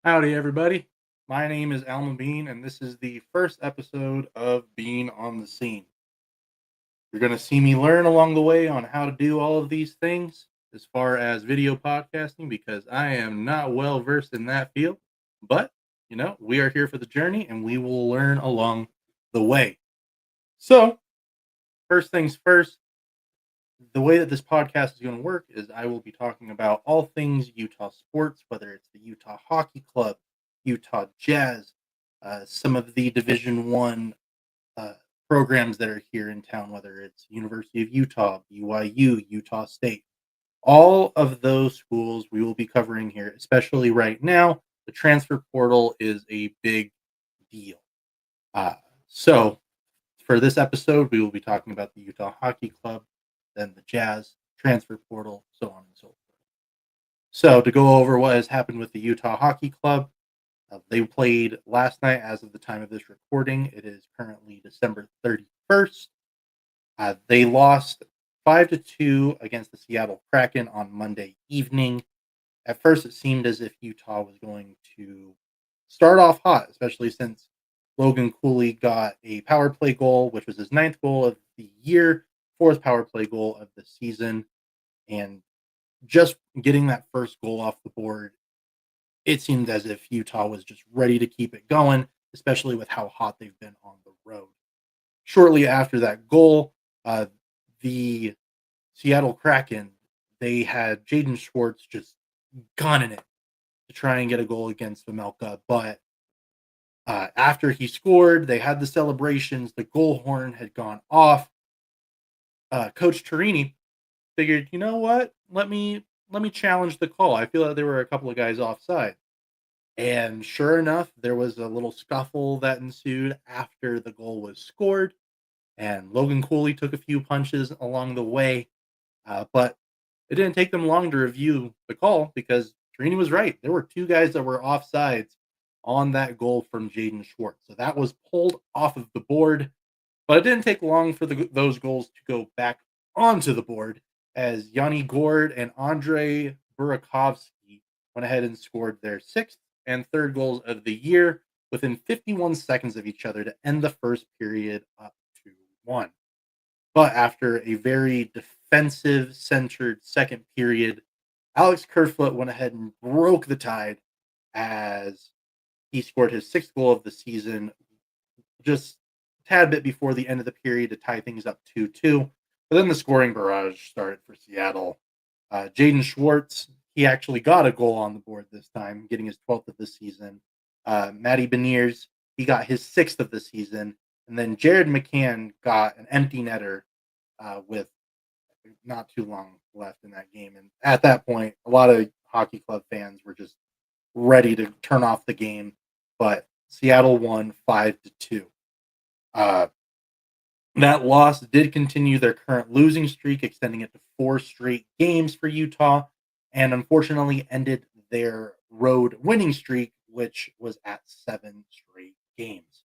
Howdy, everybody. My name is Alma Bean, and this is the first episode of Bean on the Scene. You're going to see me learn along the way on how to do all of these things as far as video podcasting because I am not well versed in that field. But, we are here for the journey and we will learn along the way. So, first things first, the way that this podcast is going to work is I will be talking about all things Utah sports, whether it's the Utah Hockey Club, Utah Jazz, some of the Division 1 uh, programs that are here in town, whether it's University of Utah, BYU, Utah State. All of those schools we will be covering here, especially right now. The transfer portal is a big deal. Uh, so, for this episode, we will be talking about the Utah Hockey Club, then the Jazz, transfer portal, so on and so forth. So, to go over what has happened with the Utah Hockey Club, they played last night as of the time of this recording. It is currently December 31st. They lost 5-2 against the Seattle Kraken on Monday evening. At first, it seemed as if Utah was going to start off hot, especially since Logan Cooley got a power play goal, which was his ninth goal of the year, fourth power play goal of the season. And just getting that first goal off the board, it seemed as if Utah was just ready to keep it going, especially with how hot they've been on the road. Shortly after that goal, the Seattle Kraken, they had Jaden Schwartz just gunning it to try and get a goal against Vemelka. But after he scored, they had the celebrations. The goal horn had gone off. Coach Torini figured, you know what? Let me challenge the call. I feel like there were a couple of guys offside. And sure enough, there was a little scuffle that ensued after the goal was scored. And Logan Cooley took a few punches along the way. But it didn't take them long to review the call because Trini was right. There were two guys that were offsides on that goal from Jaden Schwartz. So that was pulled off of the board. But it didn't take long for those goals to go back onto the board as Yanni Gord and Andre Burakovsky went ahead and scored their sixth and third goals of the year within 51 seconds of each other to end the first period up to 1. But after a very defensive centered second period, Alex Kerfoot went ahead and broke the tide as he scored his sixth goal of the season just a tad bit before the end of the period to tie things up 2-2. But then the scoring barrage started for Seattle. Jaden Schwartz, he actually got a goal on the board this time, getting his 12th of the season. Matty Beniers, he got his sixth of the season. And then Jared McCann got an empty netter with not too long left in that game. And at that point, a lot of hockey club fans were just ready to turn off the game. But Seattle won 5-2. Uh, that loss did continue their current losing streak, extending it to 4 straight games for Utah, and unfortunately ended their road winning streak, which was at 7 straight games.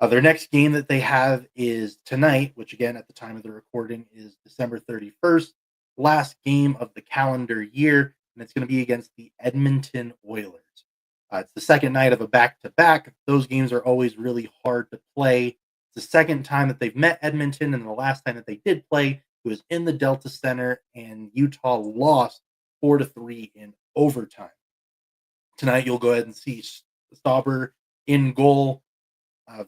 Their next game that they have is tonight, which again at the time of the recording is December 31st, last game of the calendar year, and it's going to be against the Edmonton Oilers. It's the second night of a back to back. Those games are always really hard to play. It's the second time that they've met Edmonton, and the last time that they did play, it was in the Delta Center, and Utah lost 4-3 in overtime. Tonight, you'll go ahead and see Stauber in goal.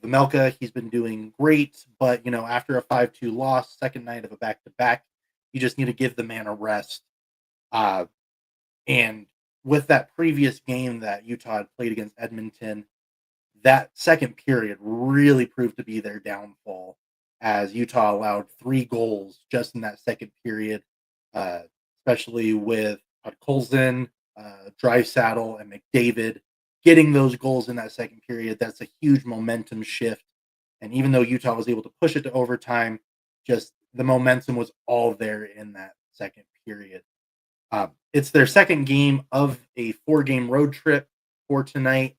Vemelka, he's been doing great, but after a 5-2 loss, second night of a back-to-back, you just need to give the man a rest. And with that previous game that Utah had played against Edmonton, that second period really proved to be their downfall as Utah allowed 3 goals just in that second period, uh, especially with Colson, Draisaitl, and McDavid getting those goals in that second period. That's a huge momentum shift. And even though Utah was able to push it to overtime, just the momentum was all there in that second period. It's their second game of a 4-game road trip for tonight.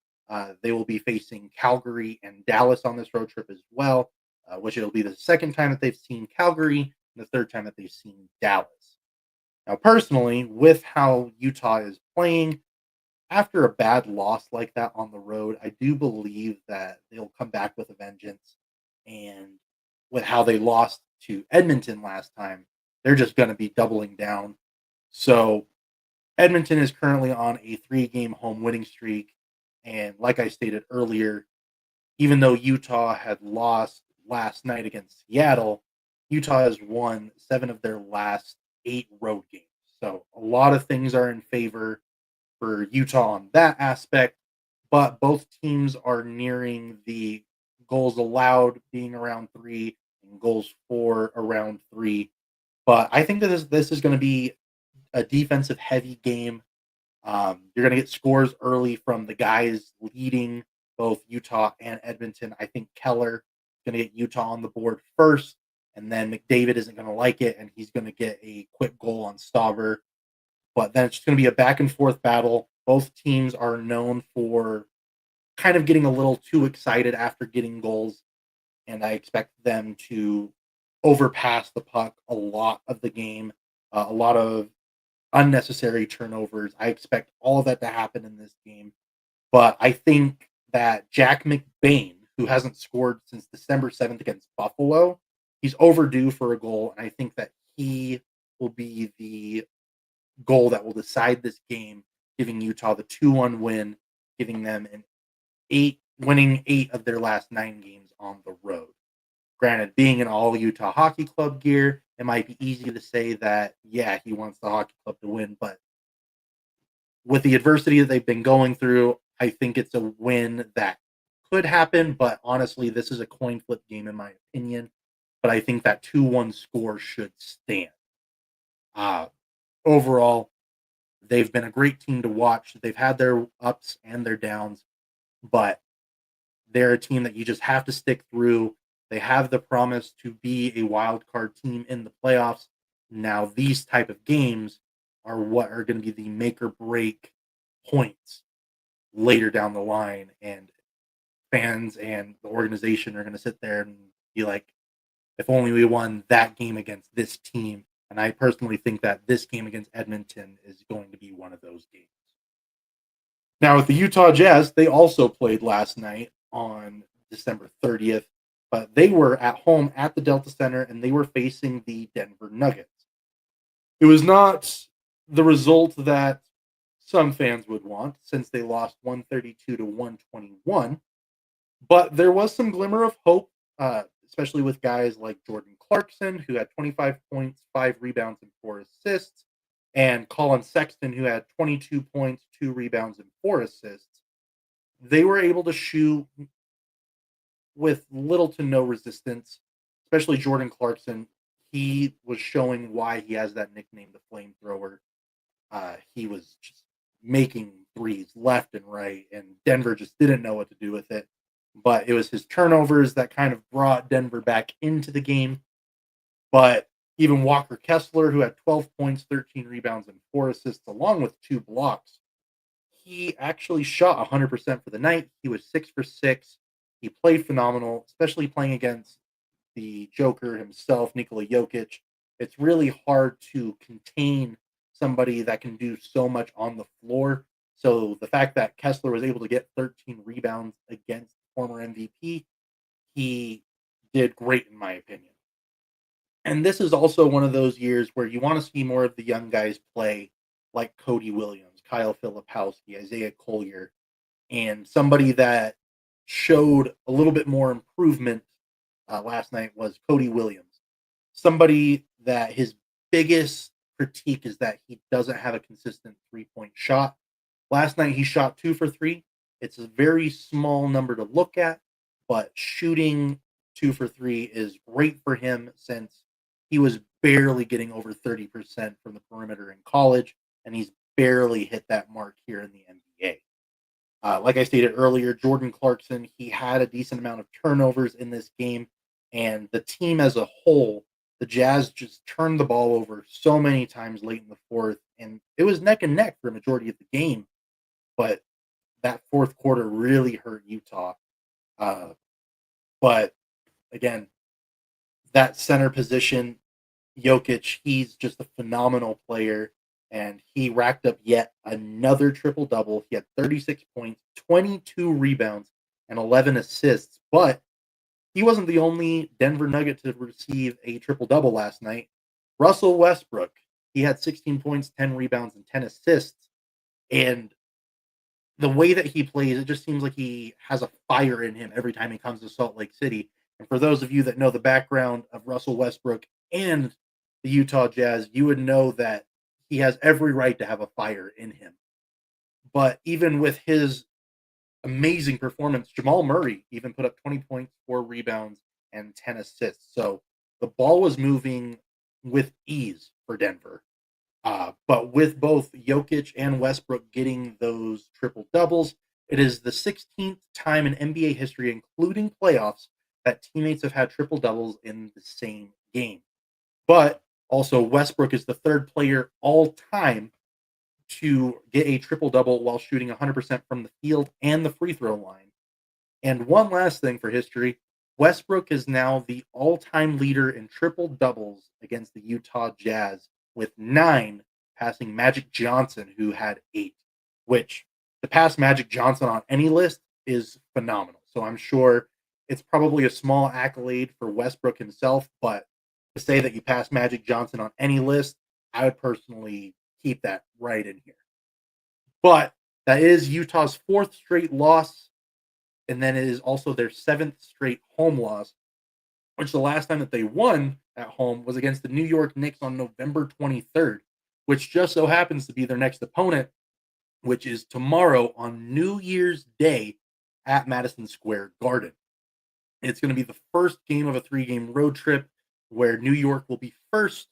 They will be facing Calgary and Dallas on this road trip as well, which it'll be the second time that they've seen Calgary and the third time that they've seen Dallas. Now, personally, with how Utah is playing, after a bad loss like that on the road, I do believe that they'll come back with a vengeance. And with how they lost to Edmonton last time, they're just going to be doubling down. So Edmonton is currently on a 3-game home winning streak. And like I stated earlier, even though Utah had lost last night against Seattle, Utah has won 7 of their last 8 road games. So a lot of things are in favor for Utah on that aspect, but both teams are nearing the goals allowed being around 3 and goals for around 3. But I think that this is going to be a defensive heavy game. You're going to get scores early from the guys leading both Utah and Edmonton. I think Keller is going to get Utah on the board first, and then McDavid isn't going to like it, and he's going to get a quick goal on Stauber. But then it's just going to be a back and forth battle. Both teams are known for kind of getting a little too excited after getting goals, and I expect them to overpass the puck a lot of the game, a lot of unnecessary turnovers. I expect all of that to happen in this game. But I think that Jack McBain, who hasn't scored since December 7th against Buffalo, he's overdue for a goal. And I think that he will be the goal that will decide this game, giving Utah the 2-1 win, giving them winning 8 of their last 9 games on the road. Granted, being in all Utah Hockey Club gear, it might be easy to say that, yeah, he wants the hockey club to win, but with the adversity that they've been going through, I think it's a win that could happen, but honestly, this is a coin flip game in my opinion. But I think that 2-1 score should stand. Uh, Overall, they've been a great team to watch. They've had their ups and their downs, but they're a team that you just have to stick through. They have the promise to be a wild card team in the playoffs. Now, these type of games are what are going to be the make or break points later down the line, and fans and the organization are going to sit there and be like, if only we won that game against this team. And I personally think that this game against Edmonton is going to be one of those games. Now, with the Utah Jazz, they also played last night on December 30th, but they were at home at the Delta Center and they were facing the Denver Nuggets. It was not the result that some fans would want since they lost 132 to 121, but there was some glimmer of hope, especially with guys like Jordan Clarkson, who had 25 points, 5 rebounds, and 4 assists, and Colin Sexton, who had 22 points, 2 rebounds, and 4 assists. They were able to shoot with little to no resistance, especially Jordan Clarkson. He was showing why he has that nickname, the flamethrower. He was just making threes left and right, and Denver just didn't know what to do with it. But it was his turnovers that kind of brought Denver back into the game. But even Walker Kessler, who had 12 points, 13 rebounds, and 4 assists, along with 2 blocks, he actually shot 100% for the night. He was 6 for 6. He played phenomenal, especially playing against the Joker himself, Nikola Jokic. It's really hard to contain somebody that can do so much on the floor. So the fact that Kessler was able to get 13 rebounds against former MVP, he did great in my opinion. And this is also one of those years where you want to see more of the young guys play, like Cody Williams, Kyle Filipowski, Isaiah Collier, and somebody that showed a little bit more improvement last night was Cody Williams. Somebody that his biggest critique is that he doesn't have a consistent 3-point shot. Last night he shot 2 for 3. It's a very small number to look at, but shooting 2 for 3 is great for him since he was barely getting over 30% from the perimeter in college, and he's barely hit that mark here in the NBA. Like I stated earlier, Jordan Clarkson, he had a decent amount of turnovers in this game, and the team as a whole, the Jazz just turned the ball over so many times late in the fourth, and it was neck and neck for a majority of the game. But that fourth quarter really hurt Utah. Uh, but again, that center position, Jokic, he's just a phenomenal player. and he racked up yet another triple double. He had 36 points, 22 rebounds, and 11 assists. But he wasn't the only Denver Nugget to receive a triple double last night. Russell Westbrook, he had 16 points, 10 rebounds, and 10 assists. And the way that he plays, it just seems like he has a fire in him every time he comes to Salt Lake City. And for those of you that know the background of Russell Westbrook and the Utah Jazz, you would know that he has every right to have a fire in him. But even with his amazing performance, Jamal Murray even put up 20 points, 4 rebounds, and 10 assists. So the ball was moving with ease for Denver. But with both Jokic and Westbrook getting those triple doubles, it is the 16th time in NBA history, including playoffs, that teammates have had triple doubles in the same game. But also, Westbrook is the third player all time to get a triple double while shooting 100% from the field and the free throw line. And one last thing for history, Westbrook is now the all time leader in triple doubles against the Utah Jazz with 9, passing Magic Johnson, who had 8, which to pass Magic Johnson on any list is phenomenal. So I'm sure it's probably a small accolade for Westbrook himself, but to say that you pass Magic Johnson on any list, I would personally keep that right in here. But that is Utah's fourth straight loss, and then it is also their seventh straight home loss, which the last time that they won at home was against the New York Knicks on November 23rd, which just so happens to be their next opponent, which is tomorrow on New Year's Day at Madison Square Garden. It's going to be the first game of a 3-game road trip where New York will be first.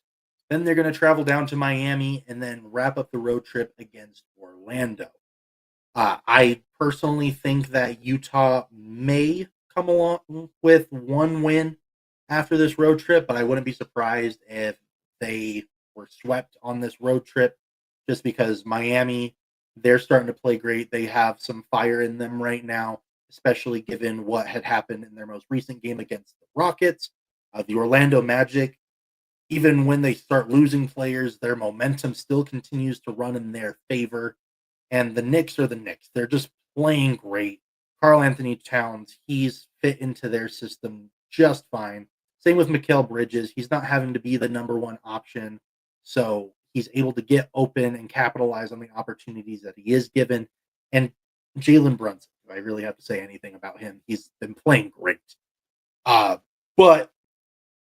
Then they're going to travel down to Miami and then wrap up the road trip against Orlando. I personally think that Utah may come along with one win after this road trip, but I wouldn't be surprised if they were swept on this road trip just because Miami, they're starting to play great. They have some fire in them right now, especially given what had happened in their most recent game against the Rockets. The Orlando Magic, even when they start losing players, their momentum still continues to run in their favor. And the Knicks are the Knicks. They're just playing great. Karl-Anthony Towns, he's fit into their system just fine. Same with Mikal Bridges. He's not having to be the number one option. So he's able to get open and capitalize on the opportunities that he is given. And Jalen Brunson, if I really have to say anything about him, he's been playing great. But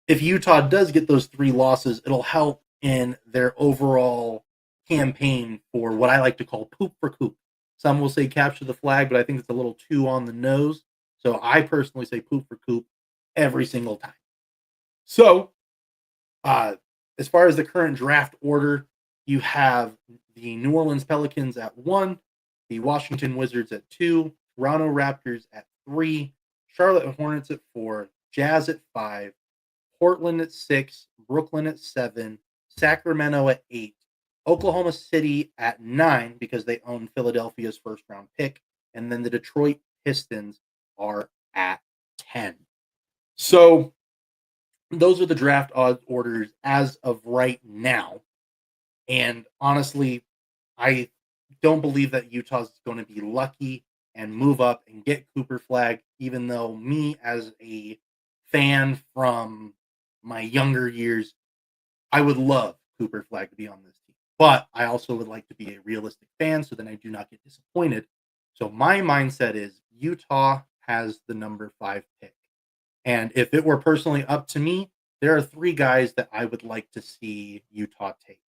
if Utah does get those 3 losses, it'll help in their overall campaign for what I like to call poop for coop. Some will say capture the flag, but I think it's a little too on the nose. So I personally say poop for coop every single time. So, as far as the current draft order, you have the New Orleans Pelicans at 1, the Washington Wizards at 2, Toronto Raptors at 3, Charlotte Hornets at 4, Jazz at 5, Portland at 6, Brooklyn at 7, Sacramento at 8, Oklahoma City at 9 because they own Philadelphia's first round pick, and then the Detroit Pistons are at 10. So those are the draft odds orders as of right now. And honestly, I don't believe that Utah's going to be lucky and move up and get Cooper Flag, even though me as a fan from my younger years, I would love Cooper Flag to be on this team. But I also would like to be a realistic fan so then I do not get disappointed. So my mindset is Utah has the number 5 pick. And if it were personally up to me, there are 3 guys that I would like to see Utah take.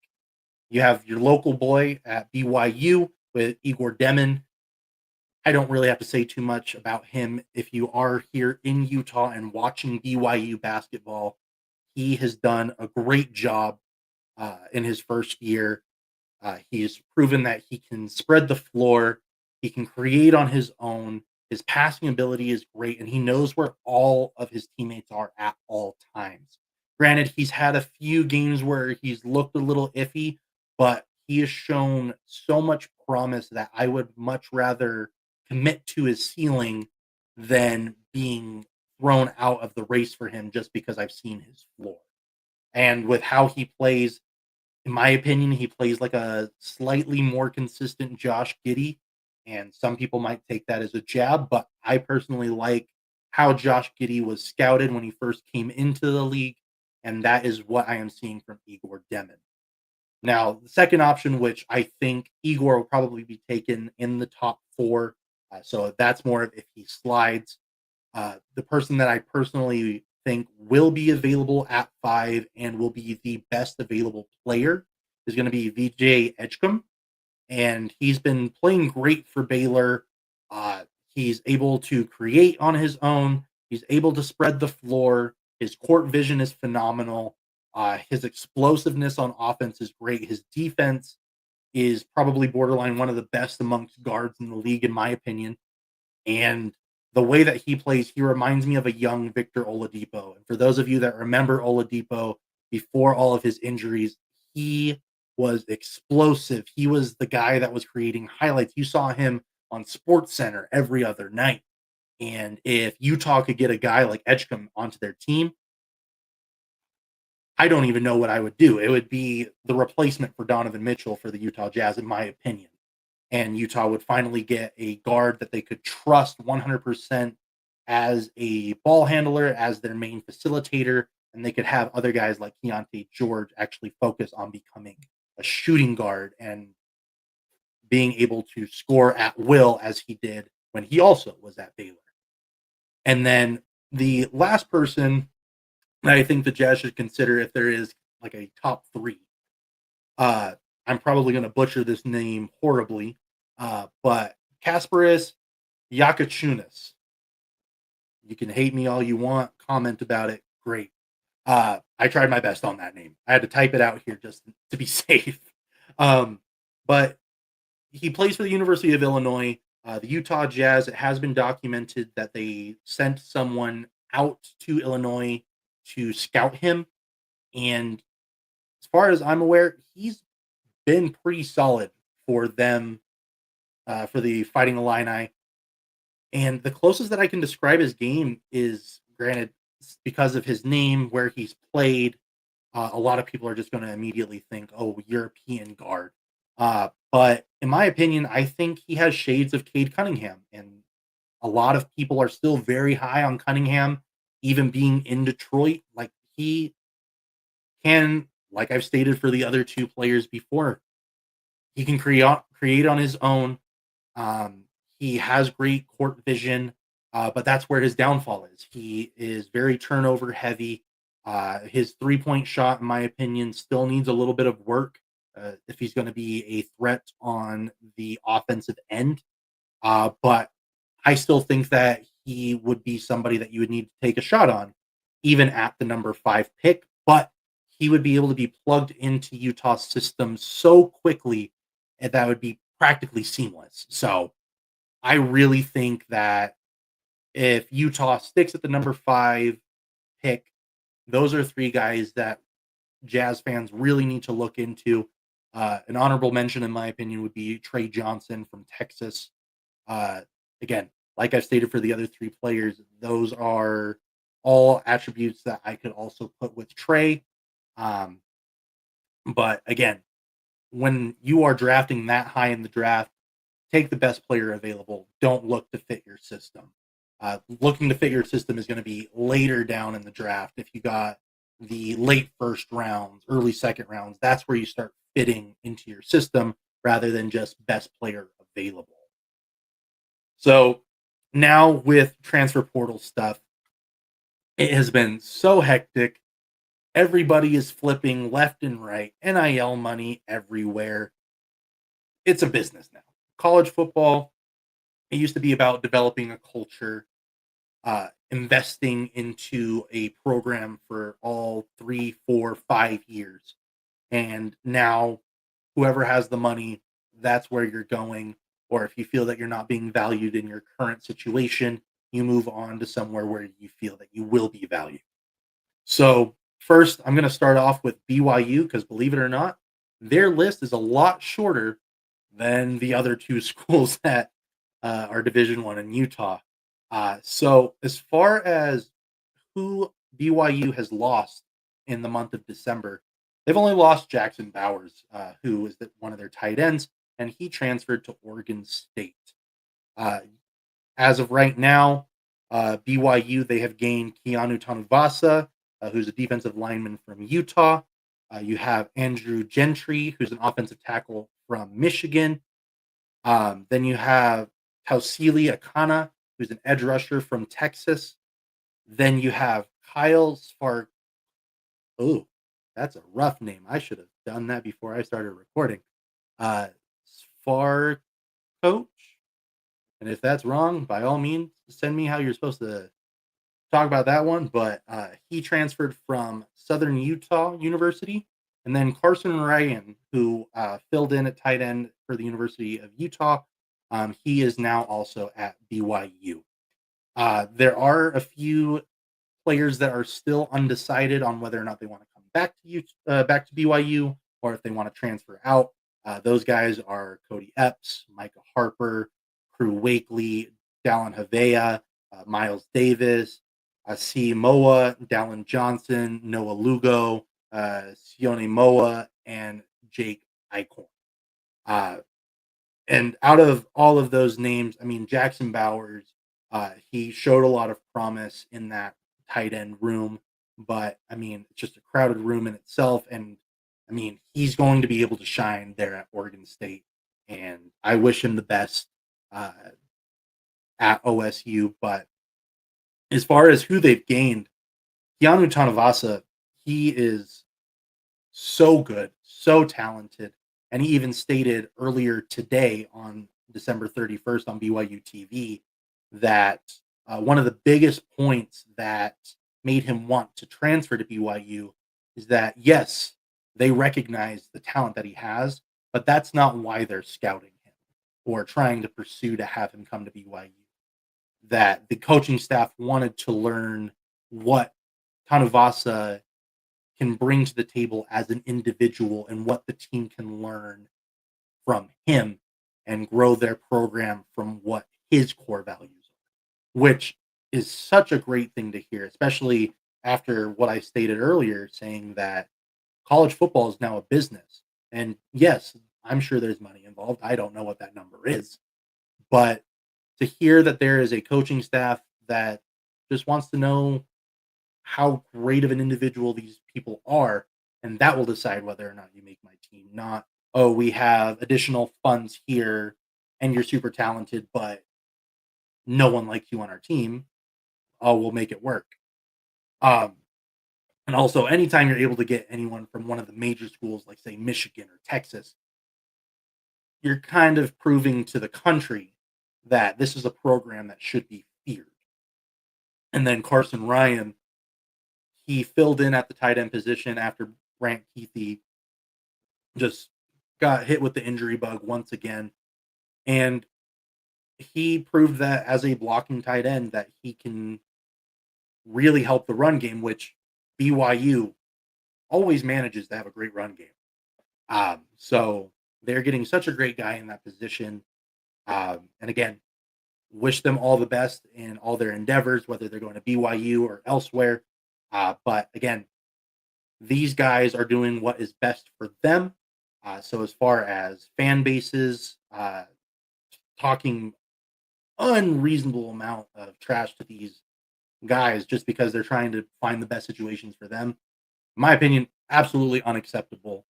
You have your local boy at BYU with Igor Demin. I don't really have to say too much about him. If you are here in Utah and watching BYU basketball, he has done a great job in his first year. He's proven that he can spread the floor. He can create on his own. His passing ability is great, and he knows where all of his teammates are at all times. Granted, he's had a few games where he's looked a little iffy, but he has shown so much promise that I would much rather commit to his ceiling than being thrown out of the race for him just because I've seen his floor. And with how he plays, In my opinion, he plays like a slightly more consistent Josh Giddey, and some people might take that as a jab, but I personally like how Josh Giddey was scouted when he first came into the league, and that is what I am seeing from Igor Demon. Now, the second option, which I think Igor will probably be taken in the top four, so that's more of if he slides. The person that I personally think will be available at 5 and will be the best available player is going to be VJ Edgecombe, and he's been playing great for Baylor. He's able to create on his own. He's able to spread the floor. His court vision is phenomenal. His explosiveness on offense is great. His defense is probably borderline one of the best amongst guards in the league, in my opinion. And the way that he plays, he reminds me of a young Victor Oladipo. And for those of you that remember Oladipo before all of his injuries, he was explosive. He was the guy that was creating highlights. You saw him on Sports Center every other night. And if Utah could get a guy like Edgecombe onto their team, I don't even know what I would do. It would be the replacement for Donovan Mitchell for the Utah Jazz, in my opinion. And Utah would finally get a guard that they could trust 100% as a ball handler, as their main facilitator, and they could have other guys like Keontae George actually focus on becoming a shooting guard and being able to score at will as he did when he also was at Baylor. And then the last person that I think the Jazz should consider if there is like a top three. I'm probably going to butcher this name horribly, but Kasparis Yakachunas. You can hate me all you want, comment about it. Great. I tried my best on that name. I had to type it out here just to be safe. But he plays for the University of Illinois. The Utah Jazz, it has been documented that they sent someone out to Illinois to scout him. And as far as I'm aware, he's been pretty solid for them, for the Fighting Illini. And the closest that I can describe his game is, granted, because of his name, where he's played. A lot of people are just going to immediately think, "Oh, European guard." But in my opinion, I think he has shades of Cade Cunningham, and a lot of people are still very high on Cunningham, even being in Detroit. Like he can, like I've stated for the other two players before, he can create on his own. Um, he has great court vision, but that's where his downfall is. He is very turnover heavy. His 3-point shot, in my opinion, still needs a little bit of work if he's going to be a threat on the offensive end. But I still think that he would be somebody that you would need to take a shot on, even at the number 5 pick. But he would be able to be plugged into Utah's system so quickly and that would be practically seamless. So I really think that if Utah sticks at the number 5 pick, those are 3 guys that Jazz fans really need to look into. An honorable mention, in my opinion, would be Trey Johnson from Texas. Uh, Again, like I've stated for the other 3 players, those are all attributes that I could also put with Trey. Um, but again, when you are drafting that high in the draft, take the best player available. Don't look to fit your system. Looking to fit your system is going to be later down in the draft. If you got the late first rounds, early second rounds, that's where you start fitting into your system rather than just best player available. So now with transfer portal stuff, it has been so hectic. Everybody is flipping left and right, NIL money everywhere. It's a business now. College football, it used to be about developing a culture, investing into a program for all 3, 4, 5 years. And now, whoever has the money, that's where you're going. Or if you feel that you're not being valued in your current situation, you move on to somewhere where you feel that you will be valued. So, first, I'm going to start off with BYU because believe it or not, their list is a lot shorter than the other 2 schools that are Division One in Utah. So, as far as who BYU has lost in the month of December, They've only lost Jackson Bowers, who is one of their tight ends, and he transferred to Oregon State. Uh, as of right now, BYU, they have gained Keanu Tanuvasa, who's a defensive lineman from Utah. You have Andrew Gentry, who's an offensive tackle from Michigan. Then you have Tausili Akana, who's an edge rusher from Texas. Then you have Kyle Spark. Oh, that's a rough name. I should have done that before I started recording. Uh, Sfar Coach. And if that's wrong, by all means, send me how you're supposed to talk about that one. But he transferred from Southern Utah University. And then Carson Ryan, who filled in at tight end for the University of Utah, he is now also at BYU. There are a few players that are still undecided on whether or not they want to come back to BYU or if they want to transfer out. Those guys are Cody Epps, Micah Harper, Crew Wakely, Dallin Havea, Miles Davis, C. Moa, Dallin Johnson, Noah Lugo, Sione Moa, and Jake Eichhorn. And out of all of those names, I mean, Jackson Bowers, he showed a lot of promise in that tight end room, but I mean, it's just a crowded room in itself. And I mean, he's going to be able to shine there at Oregon State. And I wish him the best uh, at OSU. But as far as who they've gained, Keanu Tanavasa, he is so good, so talented. And he even stated earlier today on December 31st on BYU TV that one of the biggest points that made him want to transfer to BYU is that, yes, they recognize the talent that he has, but that's not why they're scouting him or trying to pursue to have him come to BYU. That the coaching staff wanted to learn what Tanuvasa can bring to the table as an individual and what the team can learn from him and grow their program from what his core values are, which is such a great thing to hear, especially after what I stated earlier, saying that college football is now a business. And yes, I'm sure there's money involved. I don't know what that number is, but to hear that there is a coaching staff that just wants to know how great of an individual these people are, and that will decide whether or not you make my team. Not, oh, we have additional funds here and you're super talented, but no one likes you on our team. Oh, we'll make it work. Um, and also, anytime you're able to get anyone from one of the major schools, like say Michigan or Texas, you're kind of proving to the country that this is a program that should be feared. And then Carson Ryan, he filled in at the tight end position after Brant Keithy just got hit with the injury bug once again. And he proved that as a blocking tight end that he can really help the run game, which BYU always manages to have a great run game. So they're getting such a great guy in that position. And again, wish them all the best in all their endeavors, whether they're going to BYU or elsewhere. But again, these guys are doing what is best for them. So as far as fan bases, talking unreasonable amount of trash to these guys just because they're trying to find the best situations for them, in my opinion, absolutely unacceptable.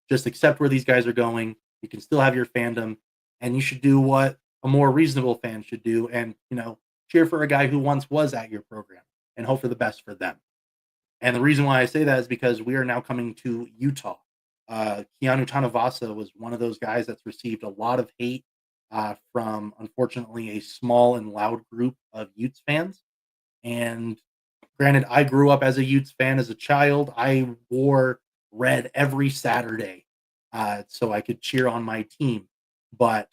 Just accept where these guys are going. You can still have your fandom, and you should do what a more reasonable fan should do, and cheer for a guy who once was at your program and hope for the best for them. And the reason why I say that is because we are now coming to Utah. Keanu Tanavasa was one of those guys that's received a lot of hate from, unfortunately, a small and loud group of Utes fans. And granted, I grew up as a Utes fan as a child. I wore red every Saturday so I could cheer on my team. But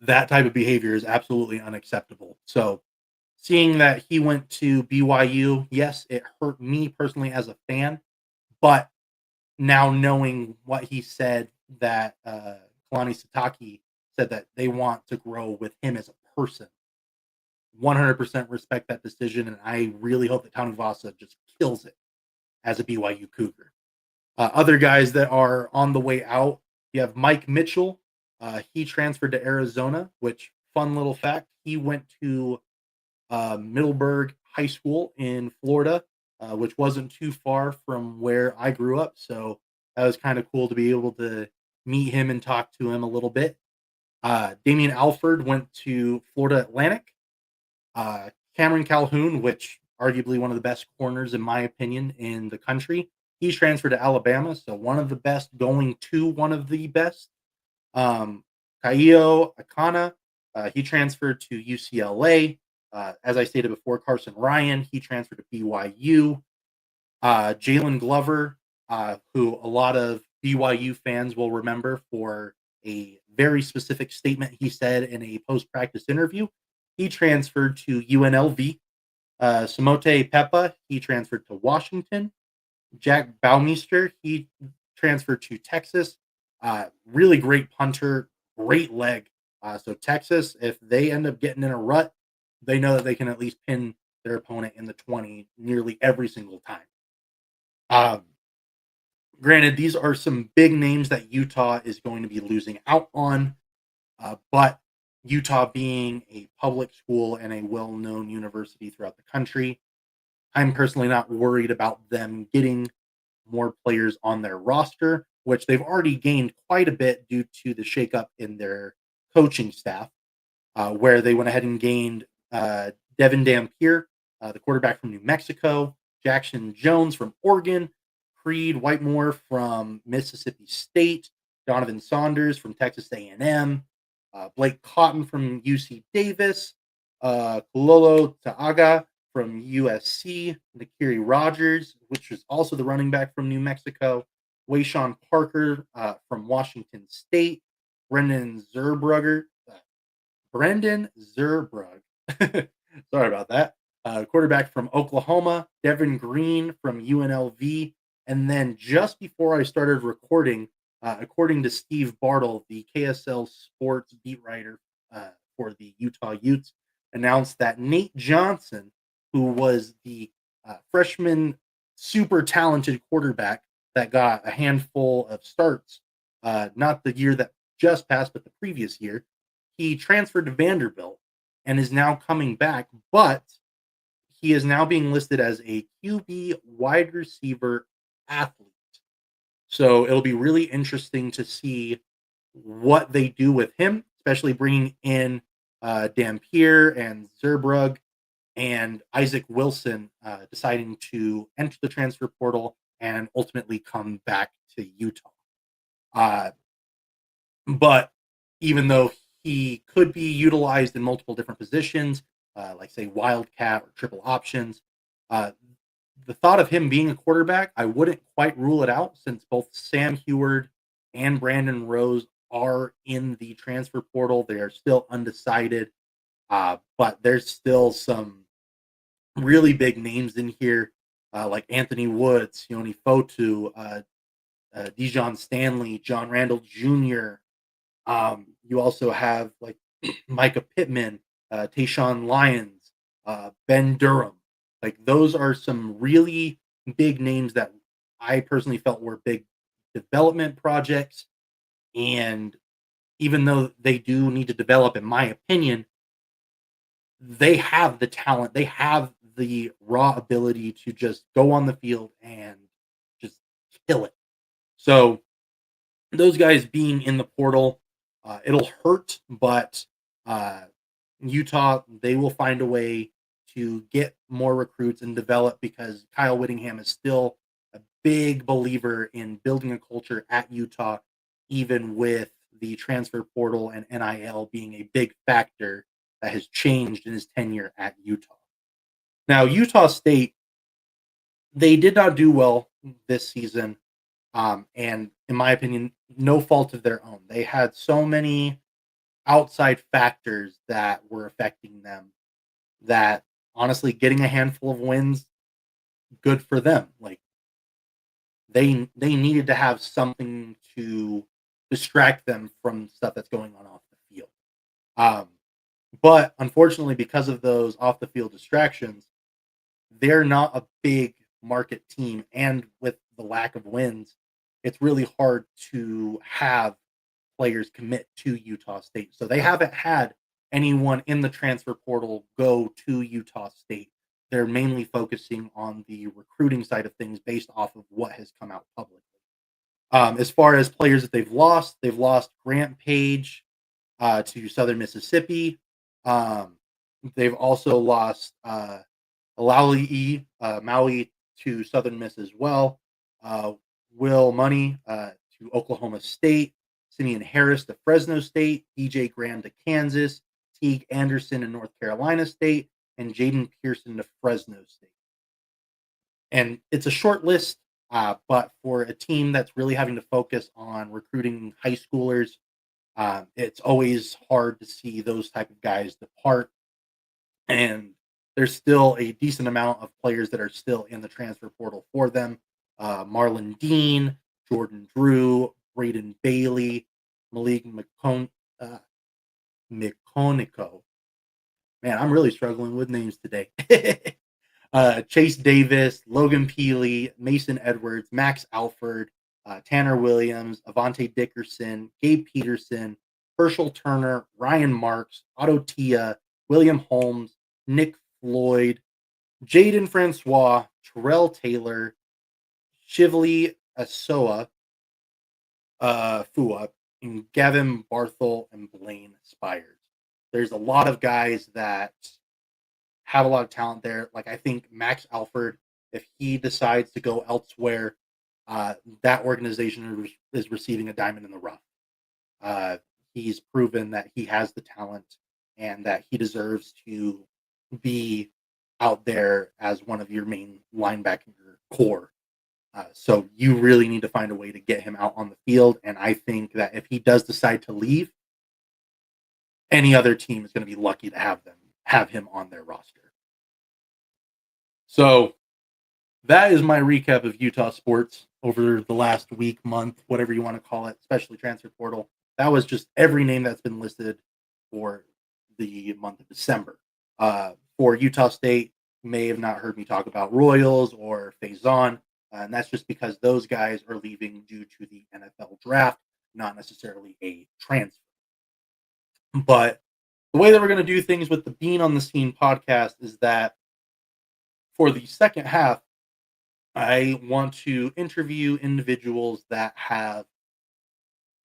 that type of behavior is absolutely unacceptable. So seeing that he went to BYU, yes, it hurt me personally as a fan. But now knowing what he said, that Kalani Sitake said that they want to grow with him as a person, 100% respect that decision, and I really hope that Tanuvasa just kills it as a BYU Cougar. Other guys that are on the way out, you have Mike Mitchell. He transferred to Arizona, which, fun little fact, he went to Middleburg High School in Florida, which wasn't too far from where I grew up. So that was kind of cool to be able to meet him and talk to him a little bit. Damian Alford went to Florida Atlantic. Cameron Calhoun, which arguably one of the best corners in my opinion in the country, he's transferred to Alabama. So one of the best going to one of the best. Kaio Akana, he transferred to UCLA. As I stated before, Carson Ryan, he transferred to BYU. Jalen Glover, who a lot of BYU fans will remember for a very specific statement he said in a post practice interview. He transferred to UNLV. Samote Pepa, he transferred to Washington. Jack Baumeister, he transferred to Texas. Really great punter, great leg. So Texas, if they end up getting in a rut, they know that they can at least pin their opponent in the 20 nearly every single time. Um, Granted, these are some big names that Utah is going to be losing out on, but Utah being a public school and a well-known university throughout the country, I'm personally not worried about them getting more players on their roster, which they've already gained quite a bit due to the shakeup in their coaching staff, where they went ahead and gained Devin Dampier, the quarterback from New Mexico, Jackson Jones from Oregon, Creed Whitemore from Mississippi State, Donovan Saunders from Texas A&M, Blake Cotton from UC Davis, Kulolo Taaga from USC, Nakiri Rogers, which is also the running back from New Mexico, Wayshawn Parker from Washington State, Brendan Zerbrugger, Brendan Zerbrug, sorry about that, quarterback from Oklahoma, Devin Green from UNLV, and then just before I started recording, according to Steve Bartle, the KSL sports beat writer for the Utah Utes, announced that Nate Johnson, who was the freshman super talented quarterback that got a handful of starts, not the year that just passed, but the previous year, he transferred to Vanderbilt and is now coming back, but he is now being listed as a QB wide receiver athlete. So it'll be really interesting to see what they do with him, especially bringing in Dampier and Zerbrug and Isaac Wilson deciding to enter the transfer portal and ultimately come back to Utah. But even though he could be utilized in multiple different positions, like say wildcat or triple options, the thought of him being a quarterback, I wouldn't quite rule it out since both Sam Heward and Brandon Rose are in the transfer portal. They are still undecided, but there's still some really big names in here, like Anthony Woods, Sione Fotu, Dijon Stanley, John Randall Jr. You also have like Micah Pittman, Tayshawn Lyons, Ben Durham. Like those are some really big names that I personally felt were big development projects. And even though they do need to develop, in my opinion, they have the talent, they have the raw ability to just go on the field and just kill it. So those guys being in the portal, it'll hurt, but Utah, they will find a way to get more recruits and develop because Kyle Whittingham is still a big believer in building a culture at Utah, even with the transfer portal and NIL being a big factor that has changed in his tenure at Utah. Now, Utah State, they did not do well this season. And in my opinion, no fault of their own. They had so many outside factors that were affecting them that honestly getting a handful of wins, good for them. Like they needed to have something to distract them from stuff that's going on off the field. Um, but unfortunately, because of those off the field distractions, they're not a big market team, and with the lack of wins, it's really hard to have players commit to Utah State. So they haven't had anyone in the transfer portal go to Utah State. They're mainly focusing on the recruiting side of things based off of what has come out publicly. As far as players that they've lost Grant Page to Southern Mississippi. Um, they've also lost Maui to Southern Miss as well. Uh, Will Money to Oklahoma State. Simeon Harris to Fresno State. DJ Graham to Kansas. Teague Anderson to North Carolina State. And Jaden Pearson to Fresno State. And it's a short list, but for a team that's really having to focus on recruiting high schoolers, it's always hard to see those type of guys depart. And there's still a decent amount of players that are still in the transfer portal for them. Marlon Dean, Jordan Drew, Braden Bailey, Malik Mikonico. Man, I'm really struggling with names today. Chase Davis, Logan Peely, Mason Edwards, Max Alford, Tanner Williams, Avante Dickerson, Gabe Peterson, Herschel Turner, Ryan Marks, Otto Tia, William Holmes, Nick Floyd, Jaden Francois, Terrell Taylor, Shively Asoa, Fua, and Gavin Barthel and Blaine Spires. There's a lot of guys that have a lot of talent there. Like I think Max Alford, if he decides to go elsewhere, that organization is receiving a diamond in the rough. He's proven that he has the talent and that he deserves to be out there as one of your main linebacker core. So you really need to find a way to get him out on the field. And I think that if he does decide to leave, any other team is going to be lucky to have him on their roster. So that is my recap of Utah sports over the last week, month, whatever you want to call it, especially transfer portal. That was just every name that's been listed for the month of December. For Utah State, you may have not heard me talk about Royals or Faison, and that's just because those guys are leaving due to the NFL draft, not necessarily a transfer. But the way that we're going to do things with the Bean on the Scene podcast is that for the second half, I want to interview individuals that have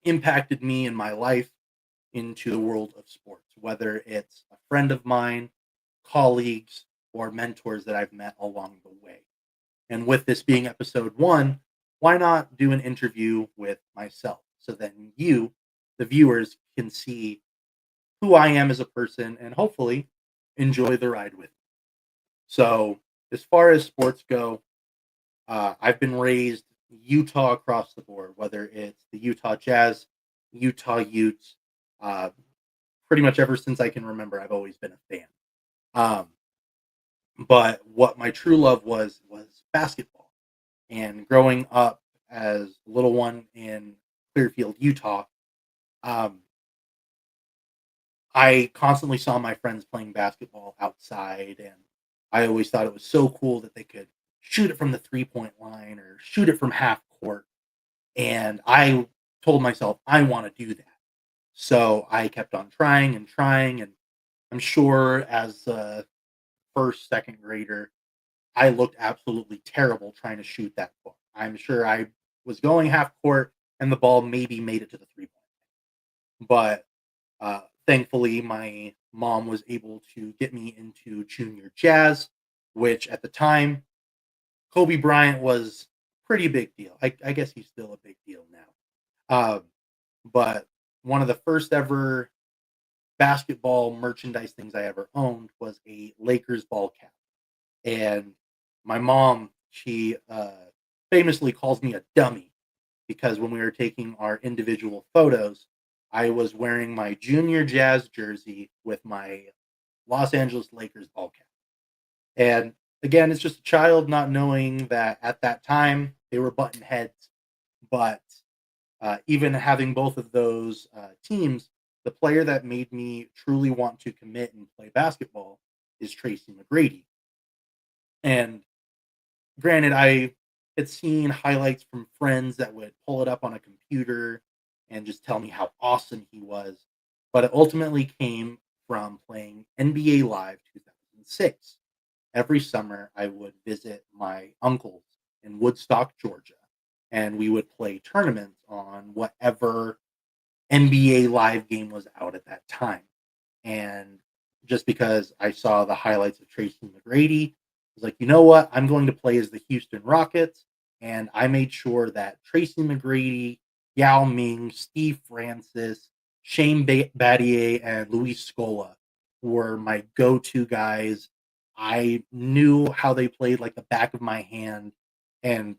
impacted me in my life into the world of sports, whether it's a friend of mine, colleagues, or mentors that I've met along the way. And with this being episode 1, why not do an interview with myself? So then you, the viewers, can see who I am as a person and hopefully enjoy the ride with me. So, as far as sports go, I've been raised Utah across the board, whether it's the Utah Jazz, Utah Utes. Pretty much ever since I can remember, I've always been a fan. But what my true love was basketball. And growing up as a little one in Clearfield, Utah, I constantly saw my friends playing basketball outside, and I always thought it was so cool that they could shoot it from the 3-point line or shoot it from half court. And I told myself, I want to do that. So I kept on trying and trying. And I'm sure as a first, second grader, I looked absolutely terrible trying to shoot that ball. I'm sure I was going half court and the ball maybe made it to the 3-point line. But thankfully, my mom was able to get me into junior jazz, which at the time, Kobe Bryant was a pretty big deal. I guess he's still a big deal now. But one of the first ever basketball merchandise things I ever owned was a Lakers ball cap. And my mom, she famously calls me a dummy because when we were taking our individual photos, I was wearing my junior jazz jersey with my Los Angeles Lakers ball cap. And again, it's just a child not knowing that at that time they were button heads. But even having both of those teams, the player that made me truly want to commit and play basketball is Tracy McGrady. And granted, I had seen highlights from friends that would pull it up on a computer and just tell me how awesome he was. But it ultimately came from playing NBA Live 2006. Every summer, I would visit my uncles in Woodstock, Georgia, and we would play tournaments on whatever NBA Live game was out at that time. And just because I saw the highlights of Tracy McGrady, I was like, you know what? I'm going to play as the Houston Rockets. And I made sure that Tracy McGrady, Yao Ming, Steve Francis, Shane Battier, and Luis Scola were my go to guys. I knew how they played like the back of my hand. And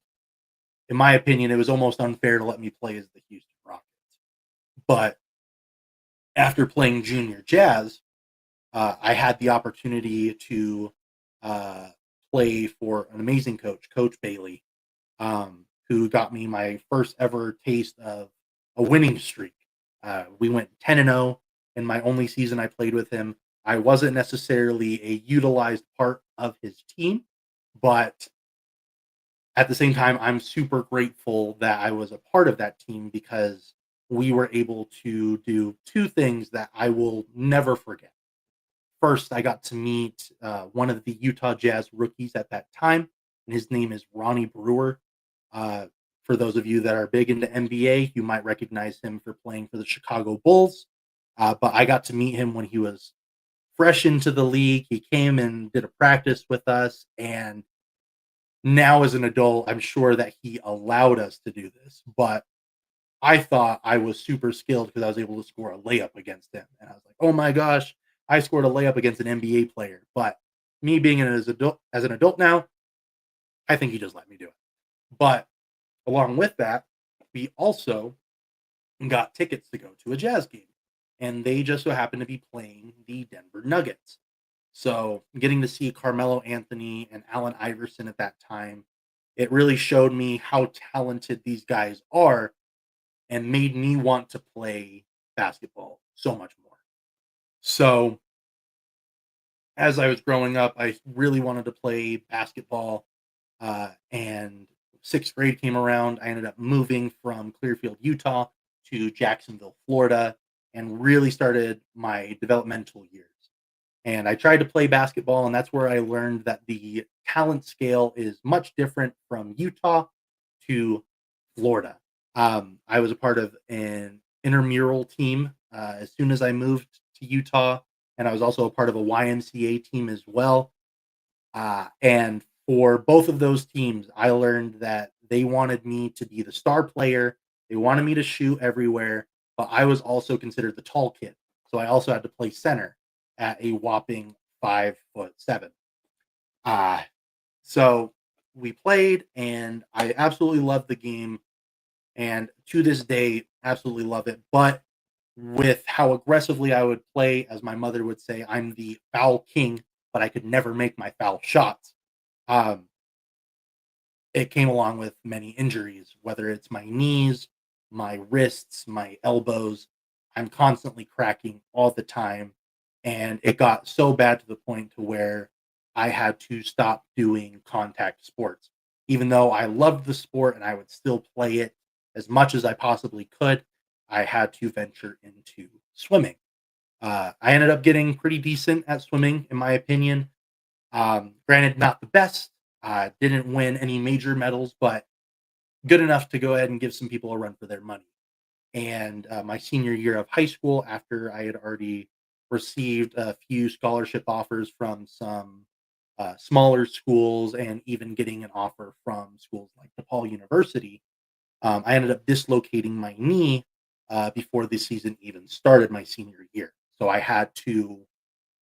in my opinion, it was almost unfair to let me play as the Houston Rockets. But after playing junior jazz, I had the opportunity to uh, play for an amazing coach, Coach Bailey, who got me my first ever taste of a winning streak. We went 10-0 in my only season I played with him. I wasn't necessarily a utilized part of his team, but at the same time, I'm super grateful that I was a part of that team because we were able to do two things that I will never forget. First, I got to meet one of the Utah Jazz rookies at that time, and his name is Ronnie Brewer. Uh, for those of you that are big into NBA, you might recognize him for playing for the Chicago Bulls. But I got to meet him when he was fresh into the league. He came and did a practice with us, and now as an adult, I'm sure that he allowed us to do this. But I thought I was super skilled because I was able to score a layup against him. And I was like, oh my gosh, I scored a layup against an NBA player. But me being as an adult now, I think he just let me do it. But along with that, we also got tickets to go to a Jazz game. And they just so happened to be playing the Denver Nuggets. So getting to see Carmelo Anthony and Allen Iverson at that time, it really showed me how talented these guys are and made me want to play basketball so much more. So as I was growing up, I really wanted to play basketball. And sixth grade came around. I ended up moving from Clearfield, Utah to Jacksonville, Florida, and really started my developmental years. And I tried to play basketball, and that's where I learned that the talent scale is much different from Utah to Florida. I was a part of an intramural team as soon as I moved to Utah, and I was also a part of a YMCA team as well. And for both of those teams, I learned that they wanted me to be the star player. They wanted me to shoot everywhere, but I was also considered the tall kid. So I also had to play center at a whopping 5'7". Uh, so we played, and I absolutely loved the game. And to this day, absolutely love it. But with how aggressively I would play, as my mother would say, I'm the foul king, but I could never make my foul shots. Um, it came along with many injuries, whether it's my knees, my wrists, my elbows. I'm constantly cracking all the time. And it got so bad to the point to where I had to stop doing contact sports. Even though I loved the sport and I would still play it as much as I possibly could, I had to venture into swimming. I ended up getting pretty decent at swimming, in my opinion. Granted, not the best. Didn't win any major medals, but good enough to go ahead and give some people a run for their money. And my senior year of high school, after I had already received a few scholarship offers from some smaller schools and even getting an offer from schools like DePaul University, I ended up dislocating my knee before the season even started my senior year. So I had to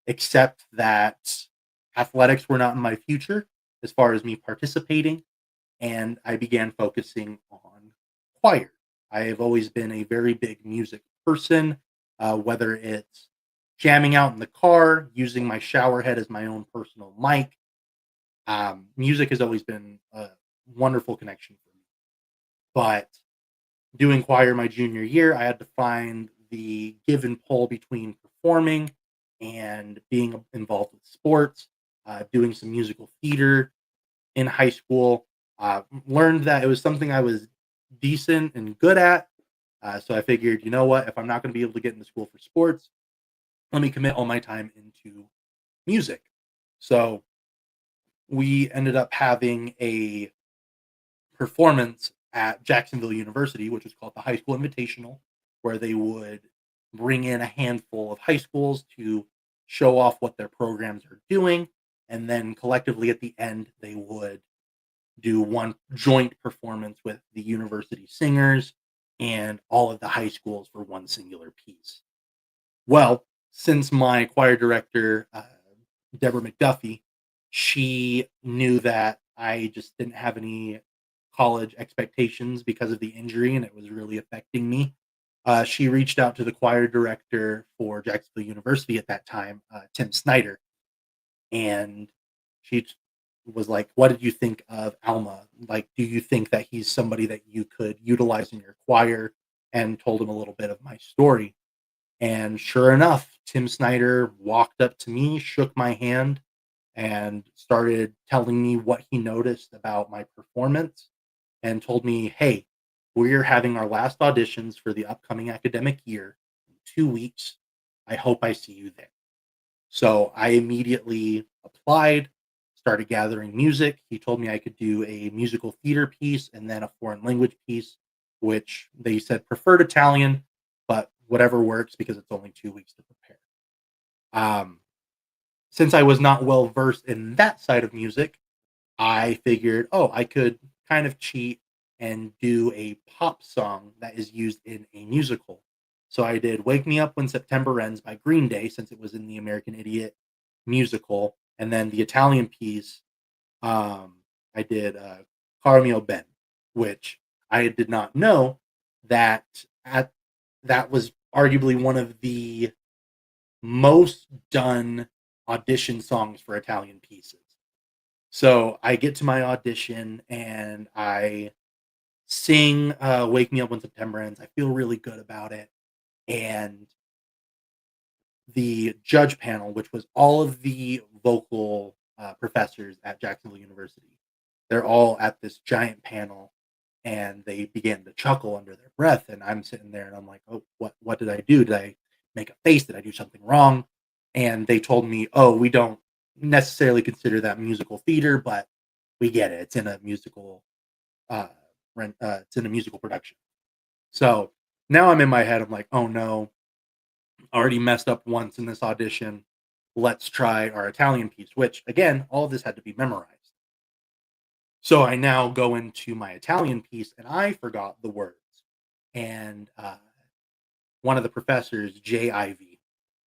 accept that athletics were not in my future as far as me participating, and I began focusing on choir. I have always been a very big music person, whether it's jamming out in the car, using my shower head as my own personal mic. Music has always been a wonderful connection for me. But doing choir my junior year, I had to find the give and pull between performing and being involved with sports, doing some musical theater in high school. Learned that it was something I was decent and good at. So I figured, you know what? If I'm not going to be able to get into school for sports, let me commit all my time into music. So we ended up having a performance at Jacksonville University, which was called the High School Invitational, where they would bring in a handful of high schools to show off what their programs are doing. And then collectively at the end, they would do one joint performance with the university singers and all of the high schools for one singular piece. Well, since my choir director, Deborah McDuffie, she knew that I just didn't have any college expectations because of the injury and it was really affecting me. She reached out to the choir director for Jacksonville University at that time, Tim Snyder, and she was like, "What did you think of Alma? Like, do you think that he's somebody that you could utilize in your choir?" And told him a little bit of my story. And sure enough, Tim Snyder walked up to me, shook my hand, and started telling me what he noticed about my performance and told me, "Hey, we're having our last auditions for the upcoming academic year in 2 weeks. I hope I see you there." So I immediately applied, started gathering music. He told me I could do a musical theater piece and then a foreign language piece, which they said preferred Italian, but whatever works because it's only 2 weeks to prepare. Um, since I was not well versed in that side of music, I figured, oh, I could kind of cheat and do a pop song that is used in a musical. So I did Wake Me Up When September Ends by Green Day, since it was in the American Idiot musical. And then the Italian piece, um, I did Caro Mio Ben, which I did not know that that was arguably one of the most done audition songs for Italian pieces. So I get to my audition and I sing Wake Me Up When September Ends. I feel really good about it. And the judge panel, which was all of the vocal professors at Jacksonville University, they're all at this giant panel and they began to chuckle under their breath. And I'm sitting there and I'm like, oh, what did I do? Did I make a face? Did I do something wrong? And they told me, oh, we don't necessarily consider that musical theater, but we get it. It's in a musical uh, it's in a musical production. So now I'm in my head. I'm like, oh no, already messed up once in this audition. Let's try our Italian piece, which again, all of this had to be memorized. So I now go into my Italian piece and I forgot the words. And one of the professors, Jay Ivy,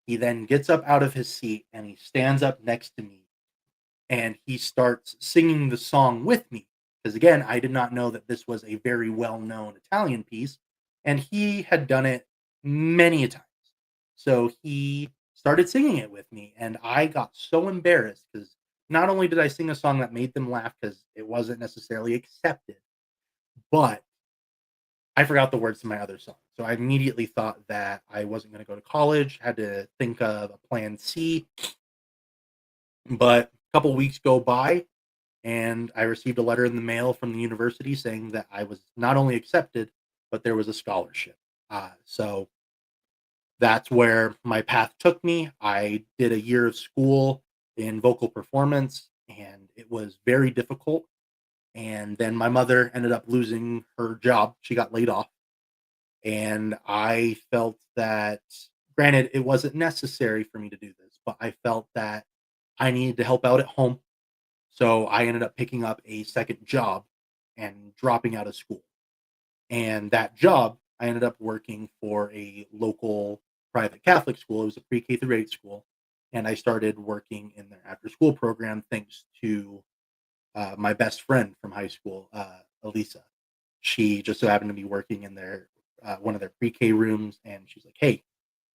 he then gets up out of his seat and he stands up next to me and he starts singing the song with me. Because again, I did not know that this was a very well known Italian piece, and he had done it many a times. So he started singing it with me, and I got so embarrassed because not only did I sing a song that made them laugh because it wasn't necessarily accepted, but I forgot the words to my other song. So I immediately thought that I wasn't going to go to college, had to think of a plan C. But a couple weeks go by, and I received a letter in the mail from the university saying that I was not only accepted, but there was a scholarship. So that's where my path took me. I did a year of school in vocal performance, and it was very difficult. And then my mother ended up losing her job. She got laid off. And I felt that, granted, it wasn't necessary for me to do this, but I felt that I needed to help out at home. So I ended up picking up a second job and dropping out of school. And that job, I ended up working for a local private Catholic school. It was a pre-K through 8 school. And I started working in their after school program thanks to my best friend from high school, Elisa. She just so happened to be working in their one of their pre-K rooms, and she's like, "Hey,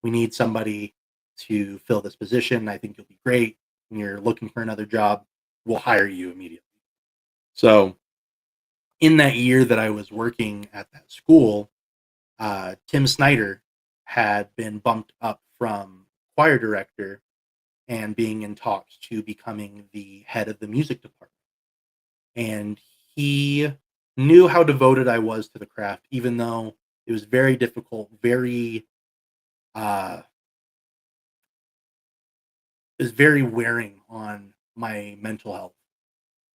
we need somebody to fill this position. I think you'll be great. When you're looking for another job, we'll hire you immediately." So, in that year that I was working at that school, Tim Snyder had been bumped up from choir director and being in talks to becoming the head of the music department. And He knew how devoted I was to the craft, even though it was very difficult, very uh it was very wearing on my mental health.